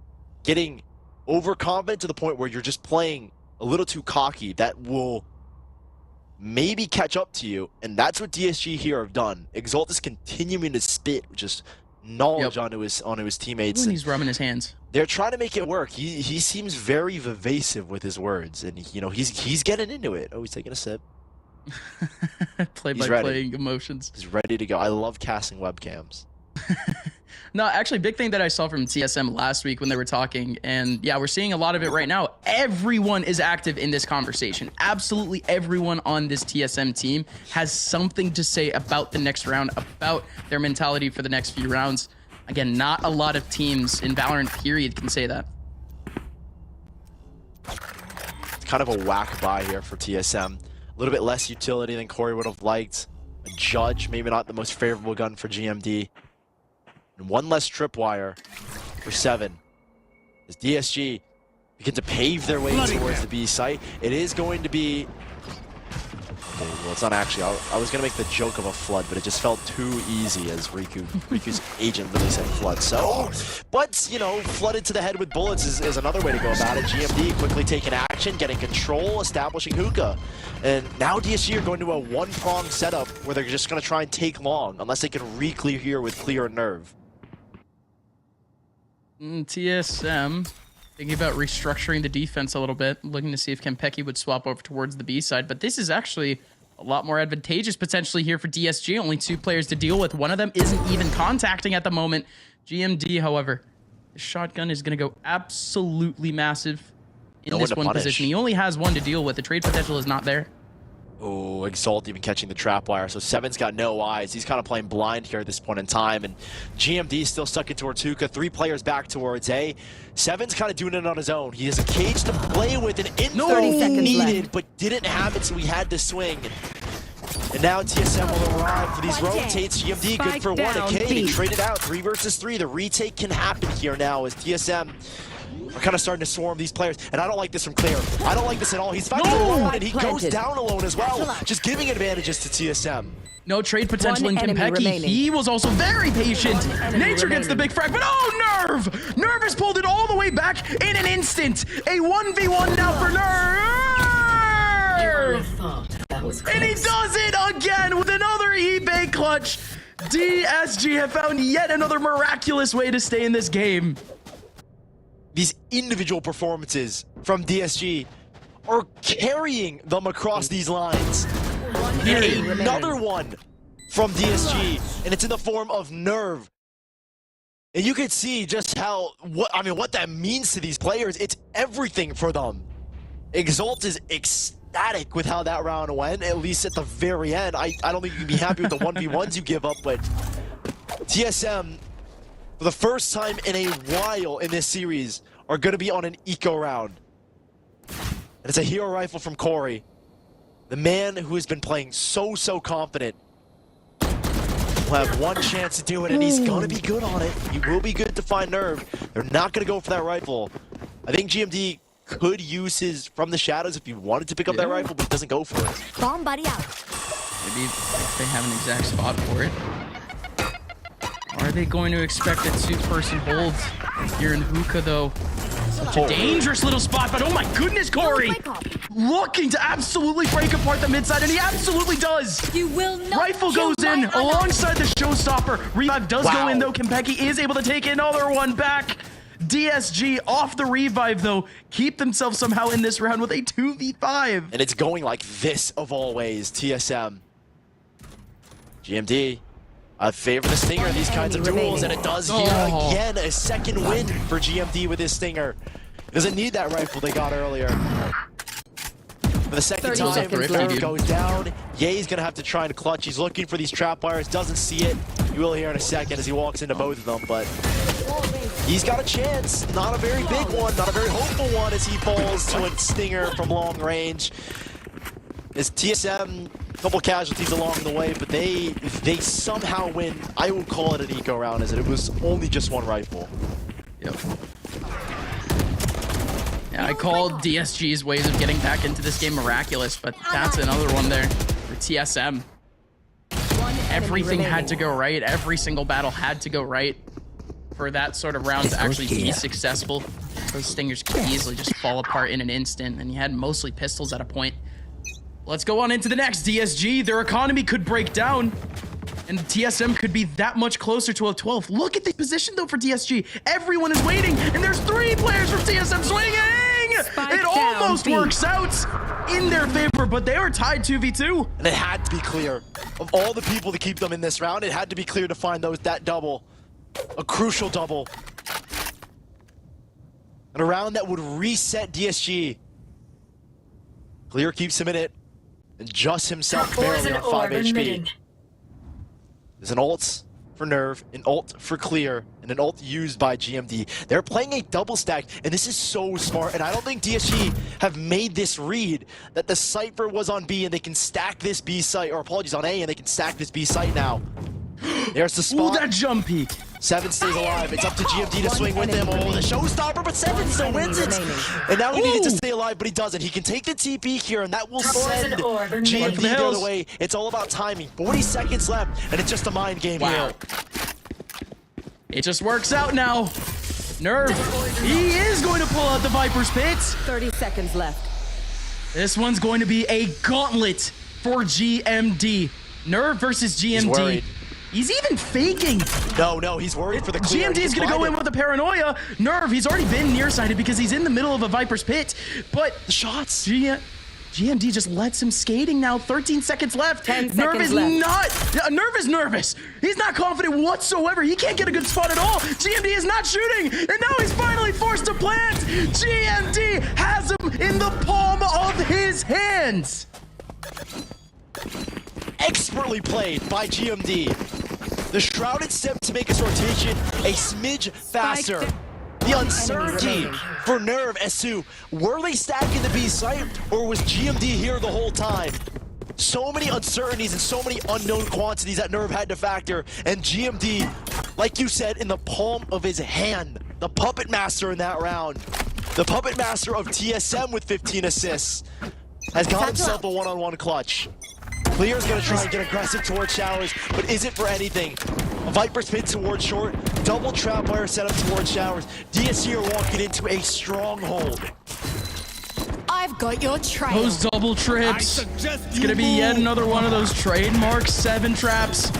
[SPEAKER 2] getting overconfident to the point where you're just playing a little too cocky. That will maybe catch up to you, and that's what DSG here have done. Exalt is continuing to spit just knowledge onto his teammates.
[SPEAKER 3] And he's rubbing his hands.
[SPEAKER 2] They're trying to make it work. He seems very evasive with his words, and you know he's getting into it. Oh, he's taking a sip.
[SPEAKER 3] Play by playing emotions.
[SPEAKER 2] He's ready to go. I love casting webcams.
[SPEAKER 3] No, actually, big thing that I saw from TSM last week when they were talking, and yeah, we're seeing a lot of it right now. Everyone is active in this conversation. Absolutely everyone on this TSM team has something to say about the next round, about their mentality for the next few rounds. Again, not a lot of teams in Valorant period can say that.
[SPEAKER 2] It's kind of a whack buy here for TSM. A little bit less utility than Corey would have liked. A Judge, maybe not the most favorable gun for GMD. And one less tripwire for 7. As DSG begin to pave their way towards the B site, it is going to be... Okay, well, it's not actually. I was going to make the joke of a flood, but it just felt too easy as Riku's agent really said flood. So, but, you know, flooded to the head with bullets is another way to go about it. GMD quickly taking action, getting control, establishing hookah. And now DSG are going to a one-pronged setup where they're just going to try and take long, unless they can re-clear here with clear and nerve.
[SPEAKER 3] TSM thinking about restructuring the defense a little bit, looking to see if Kempeki would swap over towards the B side, but this is actually a lot more advantageous potentially here for DSG. Only 2 players to deal with. One of them isn't even contacting at the moment. GMD, however, the shotgun is going to go absolutely massive in this one position. He only has 1 to deal with. The trade potential is not there.
[SPEAKER 2] Oh, Exalt even catching the trap wire. So 7's got no eyes. He's kind of playing blind here at this point in time. And GMD still stuck in towards Hookah. 3 players back towards A. 7's kind of doing it on his own. He has a cage to play with and info needed, but didn't have it, so he had to swing. And now TSM will arrive for these rotates. GMD good for 1. Okay, they traded out 3 versus 3. The retake can happen here now as TSM are kind of starting to swarm these players. And I don't like this from Clear. I don't like this at all. He's fighting alone, and he goes down alone as well. Just giving advantages to TSM.
[SPEAKER 3] No trade potential in Kempeki. He was also very patient. Nature gets the big frag, but oh, Nerve! Nerve has pulled it all the way back in an instant. A 1v1 now for Nerve! And he does it again with another eBay clutch. DSG have found yet another miraculous way to stay in this game.
[SPEAKER 2] These individual performances from DSG are carrying them across these lines. And another one from DSG, and it's in the form of Nerve. And you can see just what that means to these players. It's everything for them. Exalt is ecstatic with how that round went, at least at the very end. I don't think you can be happy with the 1v1s you give up, but TSM, for the first time in a while in this series, are going to be on an eco round. And it's a hero rifle from Corey. The man who has been playing so confident will have 1 chance to do it, and he's going to be good on it. He will be good to find Nerve. They're not going to go for that rifle. I think GMD could use his from the shadows if he wanted to pick up that rifle, but he doesn't go for it.
[SPEAKER 4] Bomb buddy out.
[SPEAKER 3] Maybe if they have an exact spot for it. Are they going to expect a 2-person hold here in Hookah, though? Such a dangerous little spot, but oh my goodness, Corey! Looking to absolutely break apart the mid side, and he absolutely does!
[SPEAKER 4] You will not.
[SPEAKER 3] Rifle goes in alongside the showstopper. Revive does go in, though. Kempeki is able to take another one back. DSG off the revive, though. Keep themselves somehow in this round with a 2v5.
[SPEAKER 2] And it's going like this of all ways, TSM. GMD. I favor the Stinger in these kinds of duels, and it does here again. A second win for GMD with his Stinger. Doesn't need that rifle they got earlier. For the second time, Nerve goes down. Ye's gonna have to try and clutch. He's looking for these trap wires, doesn't see it. You will hear in a second as he walks into both of them, but he's got a chance. Not a very big one, not a very hopeful one as he falls to a Stinger from long range. As TSM, a couple casualties along the way, but they somehow win. I will call it an eco round, as it was only just 1 rifle.
[SPEAKER 3] Yep. Yeah, I called DSG's ways of getting back into this game miraculous, but that's another one there for TSM. Everything had to go right. Every single battle had to go right for that sort of round to actually be successful. Those Stingers could easily just fall apart in an instant, and he had mostly pistols at a point. Let's go on into the next. DSG, their economy could break down, and TSM could be that much closer to a 12th. Look at the position, though, for DSG. Everyone is waiting, and there's 3 players from TSM swinging! It almost works out in their favor, but they are tied 2v2.
[SPEAKER 2] And it had to be clear. Of all the people to keep them in this round, it had to be clear to find that double. A crucial double. And a round that would reset DSG. Clear keeps him in it. And just himself barely on 5 HP. There's an ult for Nerve, an ult for Clear, and an ult used by GMD. They're playing a double stack, and this is so smart. And I don't think DSG have made this read that the Cypher was on B and they can stack this B site, or apologies, on A, and they can stack this B site now. There's the spot.
[SPEAKER 3] Ooh, that jump peek.
[SPEAKER 2] 7 stays alive. It's up to GMD to swing with him. Oh, the showstopper, but 7 still wins it. And now he needed to stay alive, but he doesn't. He can take the TP here, and that will send GMD the other way. It's all about timing. 40 seconds left, and it's just a mind game here.
[SPEAKER 3] It just works out now. Nerve, he is going to pull out the Viper's Pit.
[SPEAKER 5] 30 seconds left.
[SPEAKER 3] This one's going to be a gauntlet for GMD. Nerve versus GMD.
[SPEAKER 2] He's worried.
[SPEAKER 3] He's even faking.
[SPEAKER 2] No, he's worried for the clear.
[SPEAKER 3] GMD is going to go in with a paranoia. Nerve, he's already been nearsighted because he's in the middle of a Viper's Pit. But
[SPEAKER 2] the shots.
[SPEAKER 3] GMD just lets him skating now. 13 seconds left.
[SPEAKER 5] 10 seconds
[SPEAKER 3] Nerve is
[SPEAKER 5] left.
[SPEAKER 3] Nerve is nervous. He's not confident whatsoever. He can't get a good spot at all. GMD is not shooting. And now he's finally forced to plant. GMD has him in the palm of his hands.
[SPEAKER 2] Expertly played by GMD. The shrouded step to make his rotation a smidge faster. The uncertainty for Nerve as to were they stacking the B site or was GMD here the whole time? So many uncertainties and so many unknown quantities that Nerve had to factor, and GMD, like you said, in the palm of his hand. The puppet master in that round. The puppet master of TSM with 15 assists has got himself a one-on-one clutch. Clear's gonna try and get aggressive towards Showers, but is it for anything? A Viper's Pit towards short, double trap wire set up towards Showers. DSG are walking into a stronghold.
[SPEAKER 4] I've got your trail.
[SPEAKER 3] Those double trips. It's gonna be yet another one of those trademark 7 traps.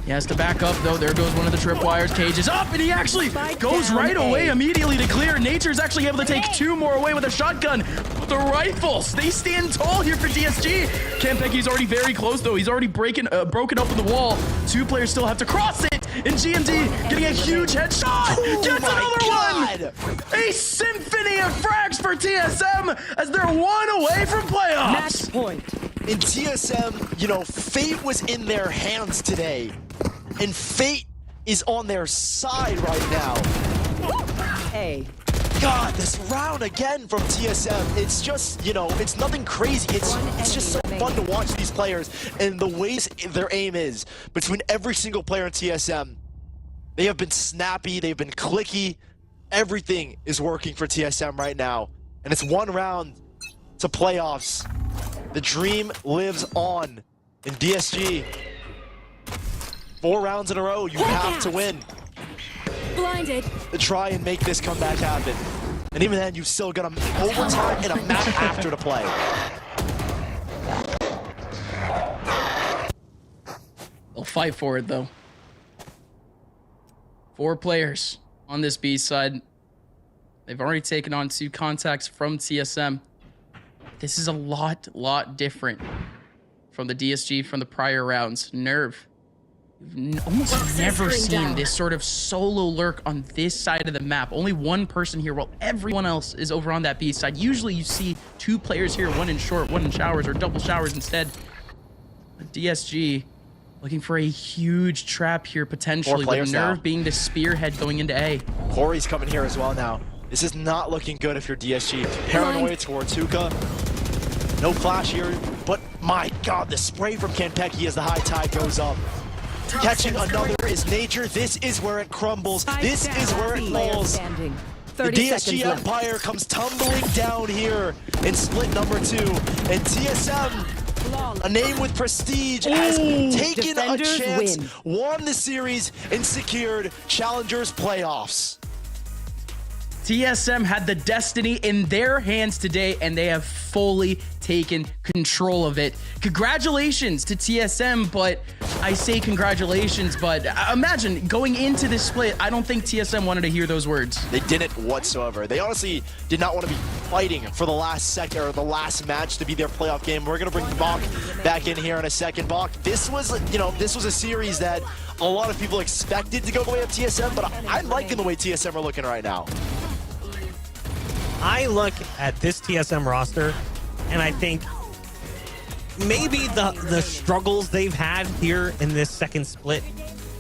[SPEAKER 3] He has to back up though. There goes one of the trip wires. Cage is up, and he actually goes right away immediately to clear. Nature's actually able to take 2 more away with a shotgun. But the rifles, they stand tall here for DSG. Kampeki's already very close though. He's already broken open the wall. 2 players still have to cross it. And GMD getting a huge headshot. Gets another one. A symphony of frags for TSM as they're 1 away from playoffs.
[SPEAKER 5] Match point.
[SPEAKER 2] In TSM, you know, fate was in their hands today. And fate is on their side right now.
[SPEAKER 5] Hey.
[SPEAKER 2] God, this round again from TSM, it's just, you know, it's nothing crazy. It's just so fun to watch these players and the ways their aim is. Between every single player in TSM, they have been snappy, they've been clicky. Everything is working for TSM right now. And it's 1 round to playoffs. The dream lives on in DSG. 4 rounds in a row, you have to win
[SPEAKER 4] Blinded.
[SPEAKER 2] to try and make this comeback happen. And even then, you've still got an overtime and a map after to play.
[SPEAKER 3] They'll fight for it though. 4 players on this B side. They've already taken on 2 contacts from TSM. This is a lot different from the DSG from the prior rounds. Nerve. You've almost never seen this sort of solo lurk on this side of the map. Only 1 person here while everyone else is over on that B side. Usually you see 2 players here, 1 in short, 1 in showers, or double showers instead. But DSG looking for a huge trap here potentially with Nerve being the spearhead going into A.
[SPEAKER 2] Corey's coming here as well now. This is not looking good if you're DSG. Paranoia towards Hookah. No flash here, but my God, the spray from Kanpeki as the high tide goes up. Catching another is Nature. This is where it crumbles. This is where it falls. The DSG Empire comes tumbling down here in split number 2. And TSM, a name with prestige, has taken a chance, won the series, and secured Challengers playoffs.
[SPEAKER 3] TSM had the destiny in their hands today, and they have fully taken control of it. Congratulations to TSM, but I say congratulations, but imagine going into this split, I don't think TSM wanted to hear those words.
[SPEAKER 2] They didn't whatsoever. They honestly did not want to be fighting for the last second or the last match to be their playoff game. We're gonna bring Bach back in here in a second. Bach, this was, this was a series that a lot of people expected to go the way of TSM, but I'm liking the way TSM are looking right now.
[SPEAKER 1] I look at this TSM roster, and I think maybe the struggles they've had here in this second split,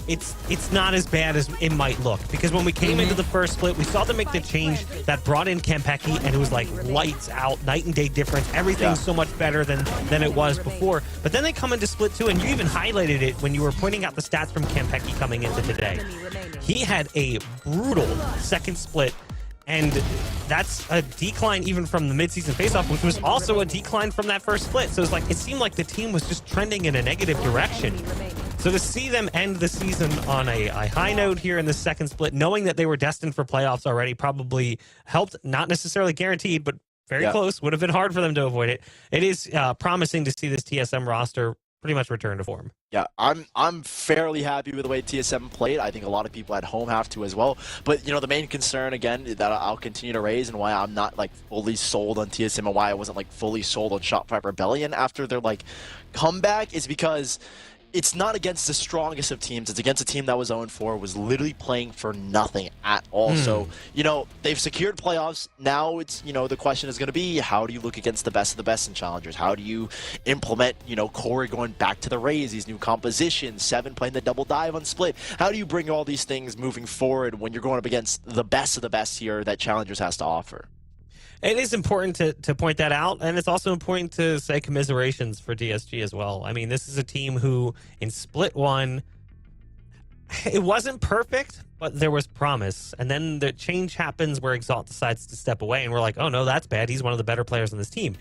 [SPEAKER 1] it's not as bad as it might look. Because when we came into the first split, we saw them make the change that brought in Kempeki, and it was like lights out, night and day difference. Everything's so much better than it was before. But then they come into split 2, and you even highlighted it when you were pointing out the stats from Kempeki coming into today. He had a brutal second split, and that's a decline even from the mid-season face-off, which was also a decline from that first split. So it's like it seemed like the team was just trending in a negative direction. So to see them end the season on a high note here in the second split, knowing that they were destined for playoffs already, probably helped. Not necessarily guaranteed, but very close. Would have been hard for them to avoid it. It is promising to see this TSM roster pretty much return to form.
[SPEAKER 2] Yeah, I'm fairly happy with the way TSM played. I think a lot of people at home have to as well. But, the main concern, again, that I'll continue to raise and why I'm not, fully sold on TSM and why I wasn't, fully sold on Shopify Rebellion after their, comeback is because it's not against the strongest of teams. It's against a team that was 0-4, was literally playing for nothing at all. So, they've secured playoffs. Now it's, the question is going to be, how do you look against the best of the best in Challengers? How do you implement, Corey going back to the Rays, these new compositions, Seven playing the double dive on Split? How do you bring all these things moving forward when you're going up against the best of the best here that Challengers has to offer?
[SPEAKER 1] It is important to point that out, and it's also important to say commiserations for DSG as well. I mean, this is a team who, in Split 1, it wasn't perfect, but there was promise. And then the change happens where Exalt decides to step away, and we're like, oh, no, that's bad. He's one of the better players on this team.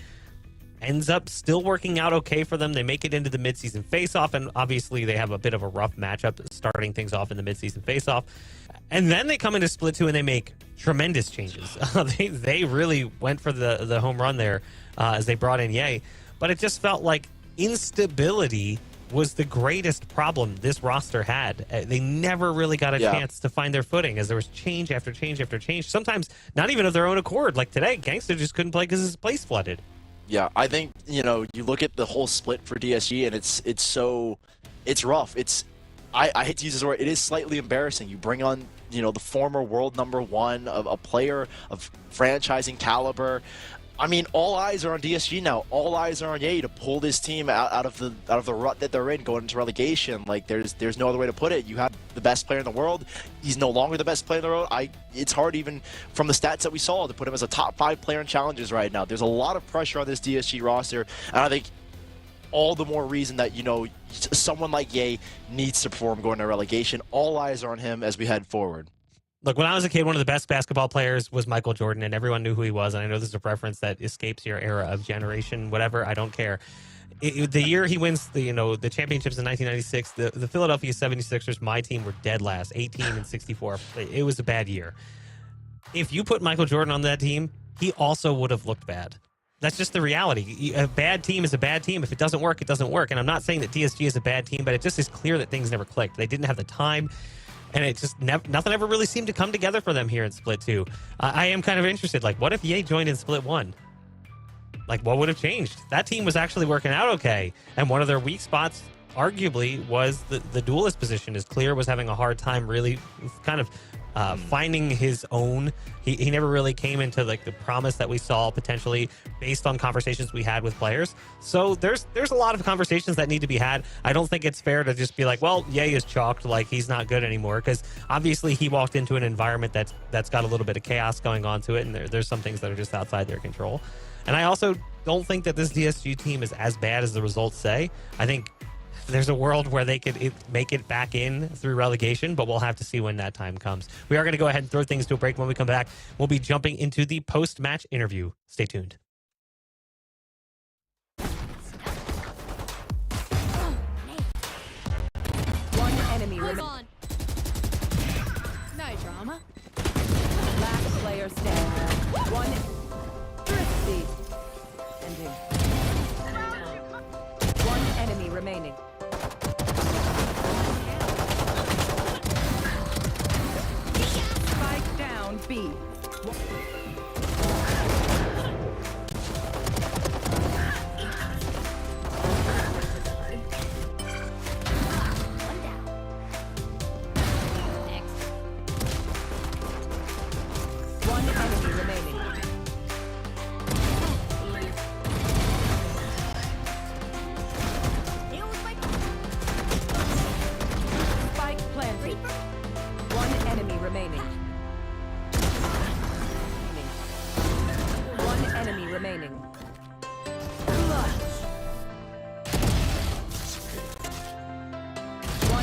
[SPEAKER 1] Ends up still working out okay for them. They make it into the mid-season face-off, and obviously they have a bit of a rough matchup starting things off in the mid-season face-off. And then they come into Split 2 and they make tremendous changes. They really went for the home run there as they brought in Ye. But it just felt like instability was the greatest problem this roster had. They never really got a chance to find their footing as there was change after change after change. Sometimes not even of their own accord. Like today, Gangsta just couldn't play because his place flooded. Yeah,
[SPEAKER 2] I think, you look at the whole split for DSG and it's rough. I hate to use this word, it is slightly embarrassing. You bring on, the former world #1 of a player of franchising caliber. I mean, all eyes are on DSG now. All eyes are on Ye to pull this team out of the rut that they're in, going into relegation. Like there's no other way to put it. You have the best player in the world. He's no longer the best player in the world. It's hard even from the stats that we saw to put him as a top 5 player in challenges right now. There's a lot of pressure on this DSG roster, and I think all the more reason that someone like Ye needs to perform going to relegation. All eyes are on him as we head forward.
[SPEAKER 1] Look, when I was a kid, one of the best basketball players was Michael Jordan, and everyone knew who he was. And I know this is a preference that escapes your era of generation, whatever. I don't care. The year he wins the championships in 1996, the Philadelphia 76ers, my team, were dead last, 18-64. It was a bad year. If you put Michael Jordan on that team, he also would have looked bad. That's just the reality. A bad team is a bad team. If it doesn't work, it doesn't work. And I'm not saying that DSG is a bad team, but it just is clear that things never clicked. They didn't have the time, and it just nothing ever really seemed to come together for them here in Split 2. I am kind of interested. What if Ye joined in Split 1? What would have changed? That team was actually working out okay, and one of their weak spots, arguably, was the duelist position. As Clear was having a hard time really kind of finding his own. He never really came into the promise that we saw potentially based on conversations we had with players. So there's a lot of conversations that need to be had. I don't think it's fair to just be like, well, Ye is chalked, he's not good anymore, because obviously he walked into an environment that's got a little bit of chaos going on to it, and there's some things that are just outside their control. And I also don't think that this DSG team is as bad as the results say. I think there's a world where they could make it back in through relegation, but we'll have to see when that time comes. We are going to go ahead and throw things to a break. When we come back, we'll be jumping into the post-match interview. Stay tuned.
[SPEAKER 5] One enemy
[SPEAKER 4] Move
[SPEAKER 5] remaining.
[SPEAKER 4] on. No drama.
[SPEAKER 5] Last player standing. One. Thrifty. Ending. One enemy remaining. Spike down B.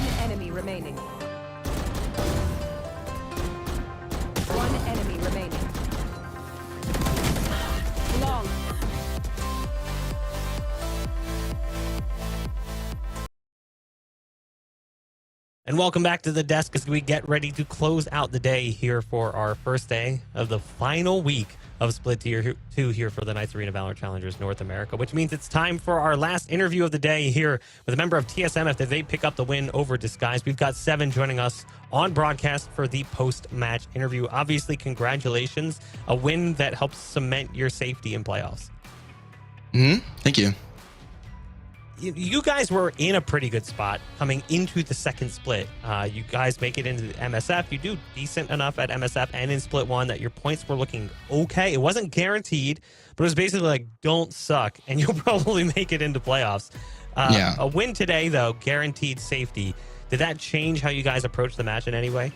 [SPEAKER 5] One enemy remaining. One enemy remaining. Long.
[SPEAKER 1] And welcome back to the desk as we get ready to close out the day here for our first day of the final week of Split Tier 2 here for the Knights Arena Valor Challengers North America, which means it's time for our last interview of the day here with a member of TSM after they pick up the win over Disguise. We've got Seven joining us on broadcast for the post-match interview. Obviously, congratulations. A win that helps cement your safety in playoffs.
[SPEAKER 6] Thank you.
[SPEAKER 1] You guys were in a pretty good spot coming into the second split. You guys make it into the MSF. You do decent enough at MSF and in split one that your points were looking okay. It wasn't guaranteed, but it was basically like, don't suck, and you'll probably make it into playoffs.
[SPEAKER 6] Yeah.
[SPEAKER 1] A win today, though, guaranteed safety. Did that change how you guys approach the match in any way?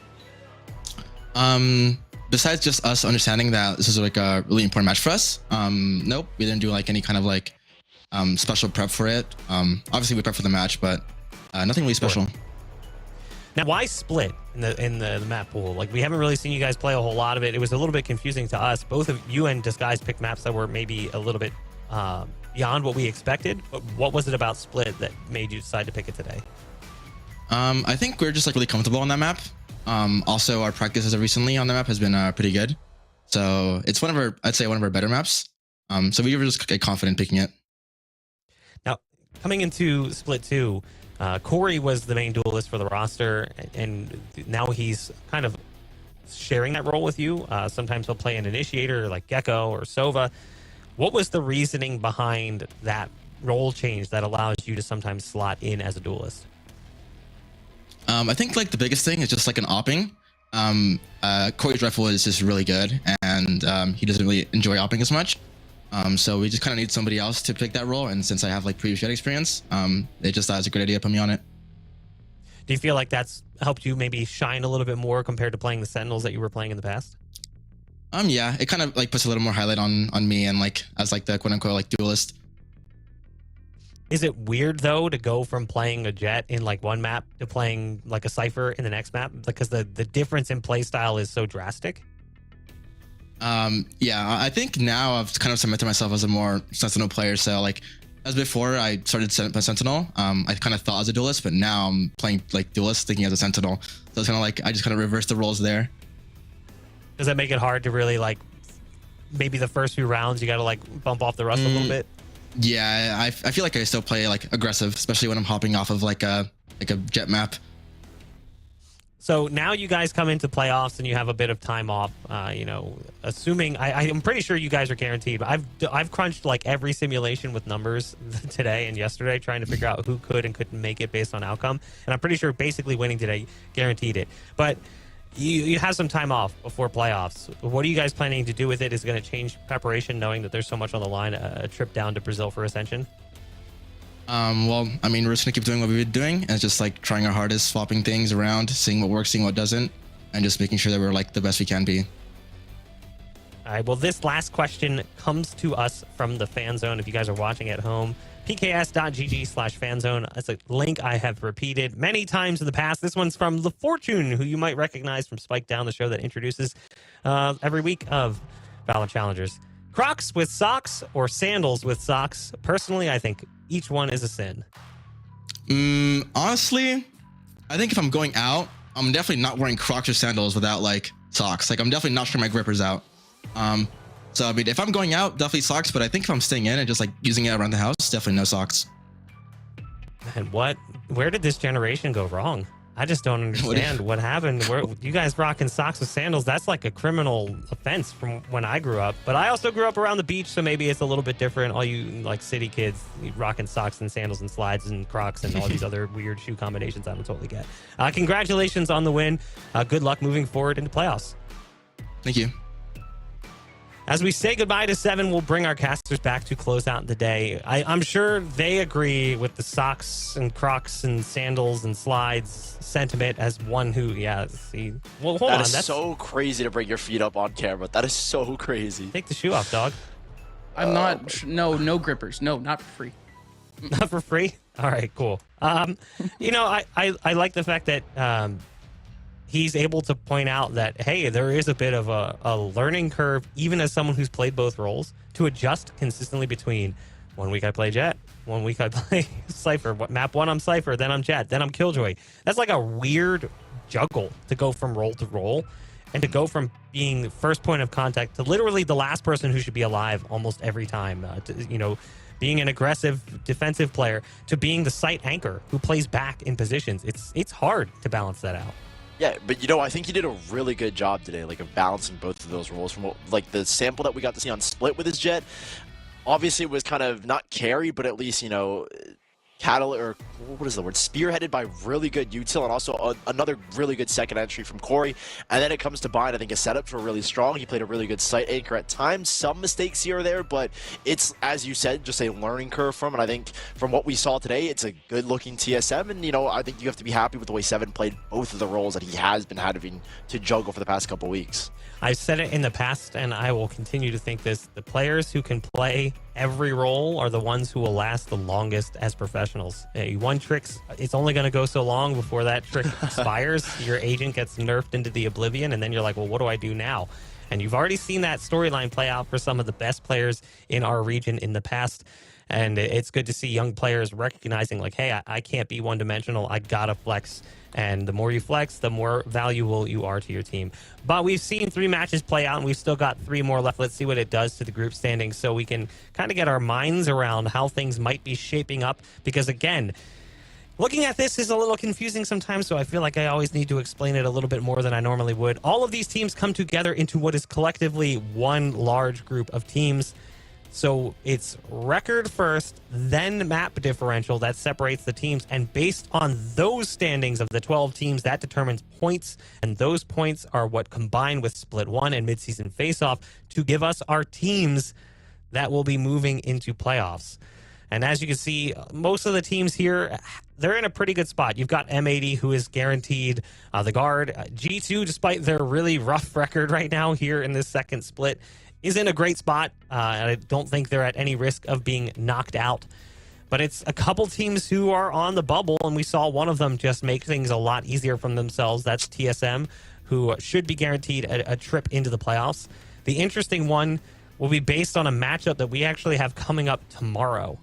[SPEAKER 6] Besides just us understanding that this is like a really important match for us, nope, we didn't do like any kind of like special prep for it. Obviously we prep for the match, but nothing really special.
[SPEAKER 1] Now, why split in the map pool? Like, we haven't really seen you guys play a whole lot of it. It was a little bit confusing to us. Both of you and Disguise picked maps that were maybe a little bit beyond what we expected. But what was it about split that made you decide to pick it today?
[SPEAKER 6] I think we're just like really comfortable on that map. Also, our practice as of recently on the map has been pretty good. So it's I'd say one of our better maps. So we were just confident picking it.
[SPEAKER 1] Now, coming into Split 2, Corey was the main duelist for the roster, and now he's kind of sharing that role with you. Sometimes he'll play an initiator like Gecko or Sova. What was the reasoning behind that role change that allows you to sometimes slot in as a duelist?
[SPEAKER 6] I think like the biggest thing is just like an opping. Corey's rifle is just really good, and he doesn't really enjoy opping as much. So we just kind of need somebody else to pick that role. And since I have like previous jet experience, they just thought it was a good idea to put me on it.
[SPEAKER 1] Do you feel like that's helped you maybe shine a little bit more compared to playing the Sentinels that you were playing in the past?
[SPEAKER 6] Yeah, it kind of like puts a little more highlight on me and like as like the quote unquote like duelist.
[SPEAKER 1] Is it weird though to go from playing a jet in like one map to playing like a Cypher in the next map because the difference in play style is so drastic?
[SPEAKER 6] Yeah, I think now I've kind of cemented myself as a more Sentinel player. So like as before I started Sentinel, I kind of thought as a duelist, but now I'm playing like duelist thinking as a Sentinel. So it's kind of like I just kind of reversed the roles there.
[SPEAKER 1] Does that make it hard to really like maybe the first few rounds you got to like bump off the rust a little bit?
[SPEAKER 6] Yeah, I feel like I still play like aggressive, especially when I'm hopping off of like a jet map.
[SPEAKER 1] So now you guys come into playoffs and you have a bit of time off. Assuming I'm pretty sure you guys are guaranteed. But I've crunched like every simulation with numbers today and yesterday, trying to figure out who could and couldn't make it based on outcome. And I'm pretty sure basically winning today guaranteed it. But you have some time off before playoffs. What are you guys planning to do with it? Is it going to change preparation, knowing that there's so much on the line? A trip down to Brazil for Ascension?
[SPEAKER 6] Well, I mean, we're just gonna keep doing what we've been doing and just like trying our hardest, swapping things around, seeing what works, seeing what doesn't, and just making sure that we're like the best we can be.
[SPEAKER 1] All right, well, this last question comes to us from the fan zone. If you guys are watching at home, pks.gg/fanzone. That's a link I have repeated many times in the past. This one's from The Fortune, who you might recognize from Spike Down, the show that introduces every week of Valor Challengers. Crocs with socks or sandals with socks? Personally, I think each one is a sin.
[SPEAKER 6] Honestly, I think if I'm going out, I'm definitely not wearing Crocs or sandals without like socks. Like I'm definitely not sure my grippers out. So I mean, if I'm going out, definitely socks. But I think if I'm staying in and just like using it around the house, definitely no socks.
[SPEAKER 1] And where did this generation go wrong? I just don't understand what happened. You guys rocking socks with sandals, that's like a criminal offense from when I grew up. But I also grew up around the beach, so maybe it's a little bit different. All you like city kids rocking socks and sandals and slides and Crocs and all these other weird shoe combinations I don't totally get. Congratulations on the win. Good luck moving forward into playoffs.
[SPEAKER 6] Thank you.
[SPEAKER 1] As we say goodbye to Seven, we'll bring our casters back to close out the day. I'm sure they agree with the socks and Crocs and sandals and slides sentiment as one who, well, hold on.
[SPEAKER 2] That's so crazy to bring your feet up on camera. That is so crazy.
[SPEAKER 1] Take the shoe off, dog.
[SPEAKER 3] I'm not. No grippers. No, not for free.
[SPEAKER 1] Not for free? All right, cool. I like the fact that he's able to point out that, hey, there is a bit of a learning curve, even as someone who's played both roles, to adjust consistently between 1 week I play Jet, 1 week I play Cypher. Map 1 I'm Cypher, then I'm Jet, then I'm Killjoy. That's like a weird juggle to go from role to role and to go from being the first point of contact to literally the last person who should be alive almost every time, being an aggressive defensive player to being the site anchor who plays back in positions. It's hard to balance that out.
[SPEAKER 2] Yeah, but I think he did a really good job today, like of balancing both of those roles. From like the sample that we got to see on Split with his Jet, obviously it was kind of not carry, but at least spearheaded by really good util and also another really good second entry from Corey. And then it comes to Bind. I think his setups were really strong. He played a really good site anchor at times. Some mistakes here or there, but it's, as you said, just a learning curve from. And I think from what we saw today, it's a good looking TSM. And I think you have to be happy with the way Seven played both of the roles that he has been having to juggle for the past couple weeks.
[SPEAKER 1] I've said it in the past, and I will continue to think this. The players who can play every role are the ones who will last the longest as professionals. One trick, it's only going to go so long before that trick expires. Your agent gets nerfed into the oblivion, and then you're like, well, what do I do now? And you've already seen that storyline play out for some of the best players in our region in the past. And it's good to see young players recognizing, like, hey, I can't be one-dimensional. I got to flex. And the more you flex, the more valuable you are to your team. But we've seen 3 matches play out, and we've still got 3 more left. Let's see what it does to the group standings so we can kind of get our minds around how things might be shaping up. Because, again, looking at this is a little confusing sometimes, so I feel like I always need to explain it a little bit more than I normally would. All of these teams come together into what is collectively one large group of teams. So it's record first, then map differential that separates the teams. And based on those standings of the 12 teams, that determines points. And those points are what combine with Split 1 and Mid-Season Face-Off to give us our teams that will be moving into playoffs. And as you can see, most of the teams here, they're in a pretty good spot. You've got M80, who is guaranteed the guard. G2, despite their really rough record right now here in this second split, is in a great spot. I don't think they're at any risk of being knocked out. But it's a couple teams who are on the bubble, and we saw one of them just make things a lot easier for themselves. That's TSM, who should be guaranteed a trip into the playoffs. The interesting one will be based on a matchup that we actually have coming up tomorrow.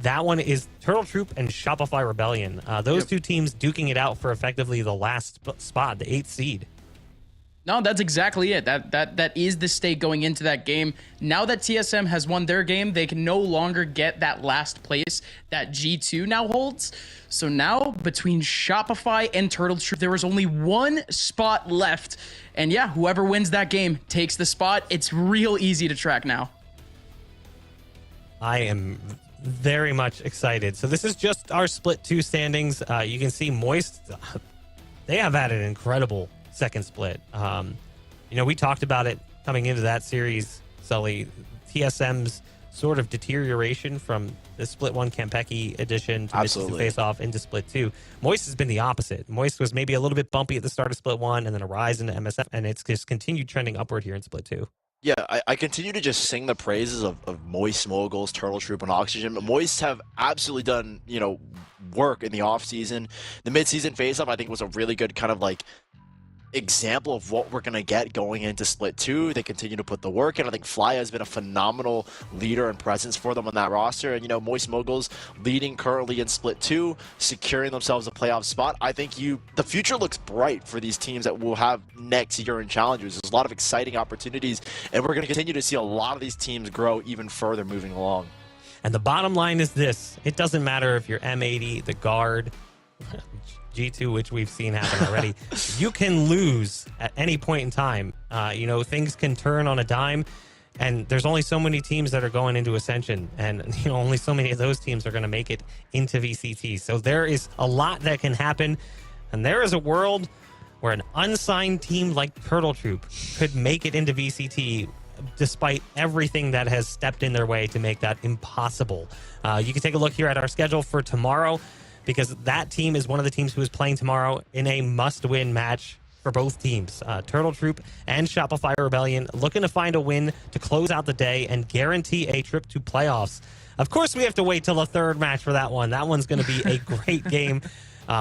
[SPEAKER 1] That one is Turtle Troop and Shopify Rebellion. Those two teams duking it out for effectively the last spot, the 8th seed.
[SPEAKER 3] No, that's exactly it. That is the stake going into that game. Now that TSM has won their game, they can no longer get that last place that G2 now holds. So now between Shopify and Turtle Troop, there is only one spot left. And yeah, whoever wins that game takes the spot. It's real easy to track now.
[SPEAKER 1] I am very much excited. So this is just our Split 2 standings. You can see Moist, they have had an incredible second split. We talked about it coming into that series, Sully. TSM's sort of deterioration from the Split 1 Kampeki edition to Mid-Season Face-Off into Split 2. Moist has been the opposite. Moist was maybe a little bit bumpy at the start of Split 1 and then a rise into MSF, and it's just continued trending upward here in Split 2.
[SPEAKER 2] Yeah, I continue to just sing the praises of Moist, Moguls, Turtle Troop, and Oxygen. Moist have absolutely done, work in the off-season. The mid-season face-off, I think, was a really good kind of example of what we're going to get going into Split 2. They continue to put the work in. I think Fly has been a phenomenal leader and presence for them on that roster. And, Moist Moguls leading currently in Split 2, securing themselves a playoff spot. I think the future looks bright for these teams that we'll have next year in Challengers. There's a lot of exciting opportunities, and we're going to continue to see a lot of these teams grow even further moving along.
[SPEAKER 1] And the bottom line is this. It doesn't matter if you're M80, the guard, G2, which we've seen happen already. You can lose at any point in time. Things can turn on a dime, and there's only so many teams that are going into Ascension, and only so many of those teams are going to make it into VCT. So there is a lot that can happen, and there is a world where an unsigned team like Turtle Troop could make it into VCT despite everything that has stepped in their way to make that impossible. You can take a look here at our schedule for tomorrow, because that team is one of the teams who is playing tomorrow in a must-win match for both teams. Turtle Troop and Shopify Rebellion looking to find a win to close out the day and guarantee a trip to playoffs. Of course, we have to wait till the third match for that one. That one's going to be a great game.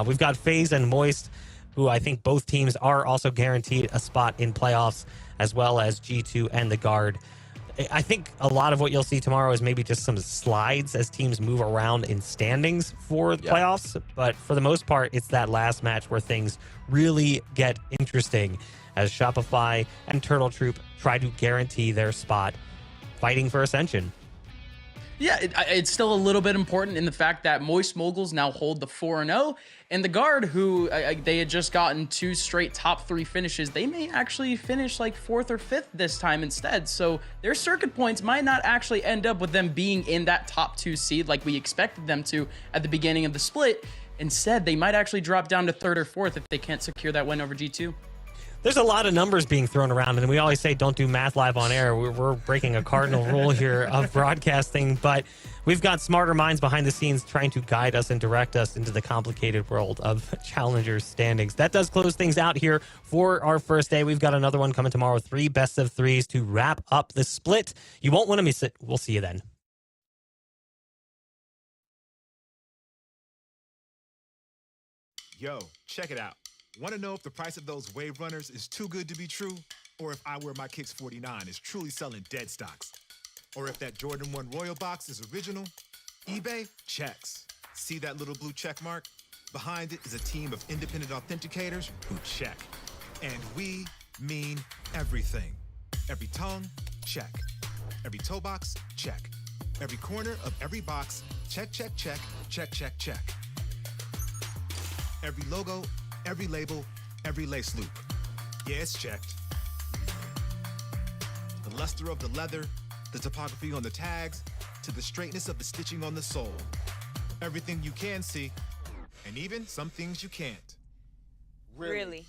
[SPEAKER 1] We've got FaZe and Moist, who I think both teams are also guaranteed a spot in playoffs, as well as G2 and the Guard. I think a lot of what you'll see tomorrow is maybe just some slides as teams move around in standings for the playoffs. But for the most part, it's that last match where things really get interesting as Shopify and Turtle Troop try to guarantee their spot fighting for Ascension.
[SPEAKER 3] Yeah, it's still a little bit important in the fact that Moist Moguls now hold the 4-0, and the Guard, who they had just gotten 2 straight top 3 finishes, they may actually finish like 4th or 5th this time instead. So their circuit points might not actually end up with them being in that top 2 seed like we expected them to at the beginning of the split. Instead, they might actually drop down to 3rd or 4th if they can't secure that win over G2.
[SPEAKER 1] There's a lot of numbers being thrown around, and we always say don't do math live on air. We're breaking a cardinal rule here of broadcasting, but we've got smarter minds behind the scenes trying to guide us and direct us into the complicated world of Challengers standings. That does close things out here for our first day. We've got another one coming tomorrow, 3 best of 3s to wrap up the split. You won't want to miss it. We'll see you then.
[SPEAKER 7] Yo, check it out. Want to know if the price of those Wave Runners is too good to be true? Or if I Wear My Kicks 49 is truly selling dead stocks? Or if that Jordan 1 Royal Box is original? eBay checks. See that little blue check mark? Behind it is a team of independent authenticators who check. And we mean everything. Every tongue, check. Every toe box, check. Every corner of every box, check, check, check, check, check, check. Every logo, every label, every lace loop. Yeah, it's checked. The luster of the leather, the topography on the tags, to the straightness of the stitching on the sole. Everything you can see, and even some things you can't.
[SPEAKER 8] Really?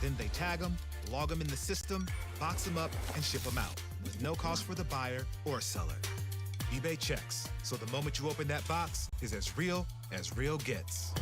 [SPEAKER 7] Then they tag them, log them in the system, box them up, and ship them out, with no cost for the buyer or seller. eBay checks, so the moment you open that box is as real gets.